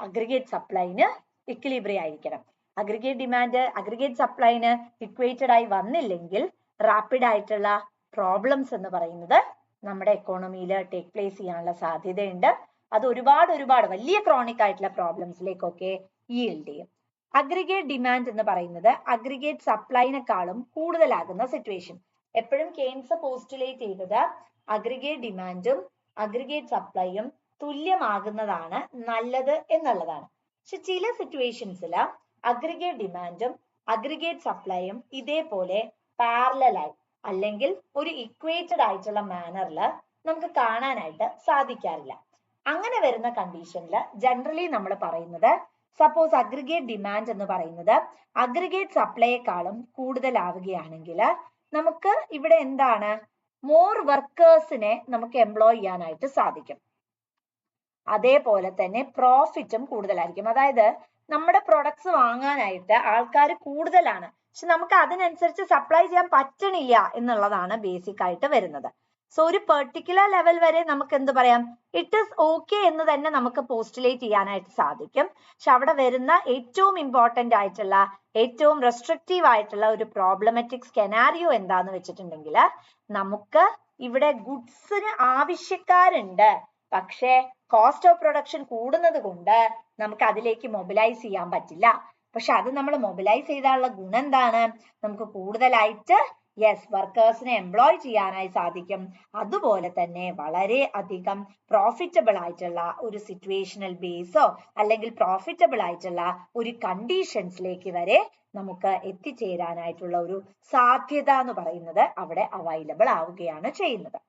അഗ്രിഗേറ്റ് സപ്ലൈന് ഇക്വിലിബ്രിയം ആയിരിക്കണം. അഗ്രിഗേറ്റ് ഡിമാൻഡ് അഗ്രിഗേറ്റ് സപ്ലൈന് ഇക്വേറ്റഡ് ആയി വന്നില്ലെങ്കിൽ റാപ്പിഡ് ആയിട്ടുള്ള പ്രോബ്ലംസ് എന്ന് പറയുന്നത് നമ്മുടെ എക്കോണമിയിൽ ടേക്ക് പ്ലേസ് ചെയ്യാനുള്ള സാധ്യതയുണ്ട്. അത് ഒരുപാട് വലിയ ക്രോണിക് ആയിട്ടുള്ള പ്രോബ്ലംസിലേക്കൊക്കെ ഈൽഡ് ചെയ്യും. അഗ്രിഗേറ്റ് ഡിമാൻഡ് എന്ന് പറയുന്നത് അഗ്രിഗേറ്റ് സപ്ലൈനെക്കാളും കൂടുതലാകുന്ന സിറ്റുവേഷൻ. എപ്പോഴും കെയ്ൻസ് പോസ്റ്റുലേറ്റ് ചെയ്തത് അഗ്രിഗേറ്റ് ഡിമാൻഡും അഗ്രിഗേറ്റ് സപ്ലൈയും തുല്യമാകുന്നതാണ് നല്ലത് എന്നുള്ളതാണ്. പക്ഷെ ചില സിറ്റുവേഷൻസിൽ അഗ്രിഗേറ്റ് ഡിമാൻഡും അഗ്രിഗേറ്റ് സപ്ലൈയും ഇതേപോലെ പാരലലായി അല്ലെങ്കിൽ ഒരു ഇക്വേറ്റഡ് ആയിട്ടുള്ള മാനറിൽ നമുക്ക് കാണാനായിട്ട് സാധിക്കാറില്ല. അങ്ങനെ വരുന്ന കണ്ടീഷനിൽ ജനറലി നമ്മൾ പറയുന്നത്, സപ്പോസ് അഗ്രിഗേറ്റ് ഡിമാൻഡ് എന്ന് പറയുന്നത് അഗ്രിഗേറ്റ് സപ്ലൈയെക്കാളും കൂടുതലാവുകയാണെങ്കിൽ നമുക്ക് ഇവിടെ എന്താണ്, മോർ വർക്കേഴ്സിനെ നമുക്ക് എംപ്ലോയ് ചെയ്യാനായിട്ട് സാധിക്കും. അതേപോലെ തന്നെ പ്രോഫിറ്റും കൂടുതലായിരിക്കും. അതായത് നമ്മുടെ പ്രൊഡക്ട്സ് വാങ്ങാനായിട്ട് ആൾക്കാർ കൂടുതലാണ്, പക്ഷെ നമുക്ക് അതിനനുസരിച്ച് സപ്ലൈ ചെയ്യാൻ പറ്റണില്ല എന്നുള്ളതാണ് ബേസിക് ആയിട്ട് വരുന്നത്. സോ ഒരു പെർട്ടിക്കുലർ ലെവൽ വരെ നമുക്ക് എന്ത് പറയാം, ഇറ്റ് ഈസ് ഓക്കെ എന്ന് തന്നെ നമുക്ക് പോസ്റ്റുലേറ്റ് ചെയ്യാനായിട്ട് സാധിക്കും. പക്ഷെ അവിടെ വരുന്ന ഏറ്റവും ഇമ്പോർട്ടന്റ് ആയിട്ടുള്ള ഏറ്റവും റെസ്ട്രിക്റ്റീവ് ആയിട്ടുള്ള ഒരു പ്രോബ്ലമാറ്റിക് സ്കെനാരിയോ എന്താന്ന് വെച്ചിട്ടുണ്ടെങ്കിൽ, നമുക്ക് ഇവിടെ ഗുഡ്സിന് ആവശ്യക്കാരുണ്ട്, പക്ഷേ കോസ്റ്റ് ഓഫ് പ്രൊഡക്ഷൻ കൂടുന്നത് കൊണ്ട് നമുക്ക് അതിലേക്ക് മൊബിലൈസ് ചെയ്യാൻ പറ്റില്ല. പക്ഷെ അത് നമ്മൾ മൊബിലൈസ് ചെയ്താലുള്ള ഗുണം എന്താണ്, നമുക്ക് കൂടുതലായിട്ട് വർക്കേഴ്സിനെ എംപ്ലോയ് ചെയ്യാനായി സാധിക്കും. അതുപോലെ തന്നെ വളരെ അധികം പ്രോഫിറ്റബിൾ ആയിട്ടുള്ള ഒരു സിറ്റുവേഷണൽ ബേസോ അല്ലെങ്കിൽ പ്രോഫിറ്റബിൾ ആയിട്ടുള്ള ഒരു കണ്ടീഷൻസിലേക്ക് വരെ നമുക്ക് എത്തിച്ചേരാനായിട്ടുള്ള ഒരു സാധ്യത എന്ന് പറയുന്നത് അവിടെ അവൈലബിൾ ആവുകയാണ് ചെയ്യുന്നത്.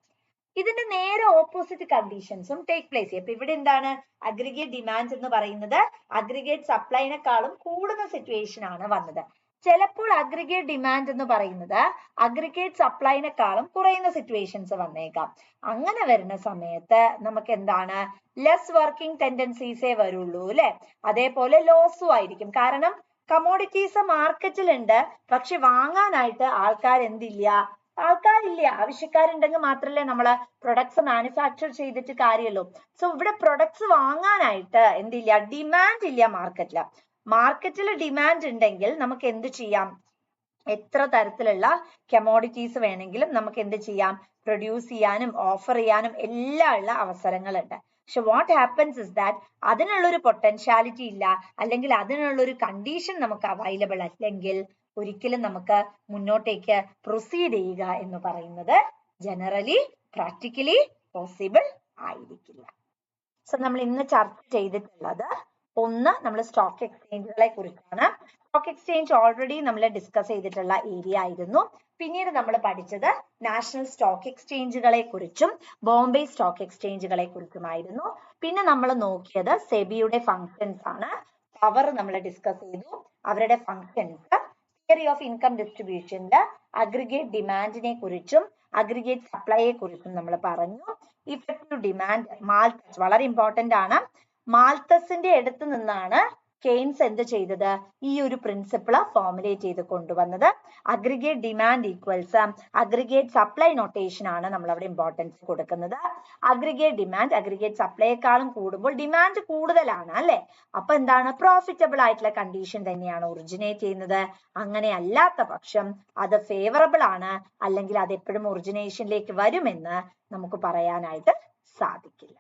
ഇതിന്റെ നേരെ ഓപ്പോസിറ്റ് കണ്ടീഷൻസും ടേക്ക് പ്ലേസ് ചെയ്യും. അപ്പൊ ഇവിടെ എന്താണ്, അഗ്രിഗേറ്റ് ഡിമാൻഡ് എന്ന് പറയുന്നത് അഗ്രിഗേറ്റ് സപ്ലൈനെക്കാളും കൂടുന്ന സിറ്റുവേഷൻ ആണ് വന്നത്. ചിലപ്പോൾ അഗ്രിഗേറ്റ് ഡിമാൻഡ് എന്ന് പറയുന്നത് അഗ്രിഗേറ്റ് സപ്ലൈനെക്കാളും കുറയുന്ന സിറ്റുവേഷൻസ് വന്നേക്കാം. അങ്ങനെ വരുന്ന സമയത്ത് നമുക്ക് എന്താണ്, ലെസ് വർക്കിംഗ് ടെൻഡൻസീസേ വരുള്ളൂ അല്ലെ. അതേപോലെ ലോസും ആയിരിക്കും. കാരണം കമോഡിറ്റീസ് മാർക്കറ്റിലുണ്ട്, പക്ഷെ വാങ്ങാനായിട്ട് ആൾക്കാരില്ല. ആവശ്യക്കാരുണ്ടെങ്കിൽ മാത്രമല്ലേ നമ്മള് പ്രൊഡക്ട്സ് മാനുഫാക്ചർ ചെയ്തിട്ട് കാര്യമല്ലോ. സോ ഇവിടെ പ്രൊഡക്ട്സ് വാങ്ങാനായിട്ട് എന്തില്ല, ഡിമാൻഡ് ഇല്ല മാർക്കറ്റില്. മാർക്കറ്റിൽ ഡിമാൻഡ് ഉണ്ടെങ്കിൽ നമുക്ക് എന്ത് ചെയ്യാം, എത്ര തരത്തിലുള്ള കമോഡിറ്റീസ് വേണമെങ്കിലും നമുക്ക് എന്ത് ചെയ്യാം, പ്രൊഡ്യൂസ് ചെയ്യാനും ഓഫർ ചെയ്യാനും എല്ലാം ഉള്ള അവസരങ്ങളുണ്ട്. പക്ഷെ വാട്ട് ഹാപ്പൻസ് ഇസ് ദാറ്റ് അതിനുള്ളൊരു പൊട്ടൻഷ്യാലിറ്റി ഇല്ല, അല്ലെങ്കിൽ അതിനുള്ളൊരു കണ്ടീഷൻ നമുക്ക് അവൈലബിൾ അല്ലെങ്കിൽ ഒരിക്കലും നമുക്ക് മുന്നോട്ടേക്ക് പ്രൊസീഡ് ചെയ്യുക എന്ന് പറയുന്നത് ജനറലി പ്രാക്ടിക്കലി പോസിബിൾ ആയിരിക്കില്ല. സോ നമ്മൾ ഇന്ന് ചർച്ച ചെയ്തിട്ടുള്ളത് ഒന്ന് നമ്മൾ സ്റ്റോക്ക് എക്സ്ചേഞ്ചുകളെ കുറിച്ചാണ്. സ്റ്റോക്ക് എക്സ്ചേഞ്ച് ഓൾറെഡി നമ്മൾ ഡിസ്കസ് ചെയ്തിട്ടുള്ള ഏരിയ ആയിരുന്നു. പിന്നീട് നമ്മൾ പഠിച്ചത് നാഷണൽ സ്റ്റോക്ക് എക്സ്ചേഞ്ചുകളെ കുറിച്ചും ബോംബെ സ്റ്റോക്ക് എക്സ്ചേഞ്ചുകളെ കുറിച്ചുമായിരുന്നു. പിന്നെ നമ്മൾ നോക്കിയത് സെബിയുടെ ഫങ്ഷൻസ് ആണ്. പവർ നമ്മൾ ഡിസ്കസ് ചെയ്തു, അവരുടെ ഫങ്ഷൻസ്, തിയറി ഓഫ് ഇൻകം ഡിസ്ട്രിബ്യൂഷന്റെ അഗ്രിഗേറ്റ് ഡിമാൻഡിനെ കുറിച്ചും അഗ്രിഗേറ്റ് സപ്ലൈയെ കുറിച്ചും നമ്മൾ പറഞ്ഞു. ഇഫക്റ്റീവ് ഡിമാൻഡ്, മാൽത്തസ് വളരെ ഇമ്പോർട്ടന്റ് ആണ്. മാൽത്തസിന്റെ അടുത്ത് നിന്നാണ് കെയ്ൻസ് എന്ത് ചെയ്തത്, ഈ ഒരു പ്രിൻസിപ്പിൾ ഫോർമുലേറ്റ് ചെയ്ത് കൊണ്ടുവന്നത്. Aggregate demand equals aggregate supply notation ആണ് നമ്മൾ അവിടെ ഇമ്പോർട്ടൻസ് കൊടുക്കുന്നത്. അഗ്രിഗേറ്റ് ഡിമാൻഡ് അഗ്രിഗേറ്റ് സപ്ലൈയെക്കാളും കൂടുമ്പോൾ ഡിമാൻഡ് കൂടുതലാണ് അല്ലെ, അപ്പൊ എന്താണ്, പ്രോഫിറ്റബിൾ ആയിട്ടുള്ള കണ്ടീഷൻ തന്നെയാണ് ഒറിജിനേറ്റ് ചെയ്യുന്നത്. അങ്ങനെ അല്ലാത്ത പക്ഷം അത് ഫേവറബിൾ ആണ്, അല്ലെങ്കിൽ അത് എപ്പോഴും ഒറിജിനേഷനിലേക്ക് വരുമെന്ന് നമുക്ക് പറയാനായിട്ട് സാധിക്കില്ല.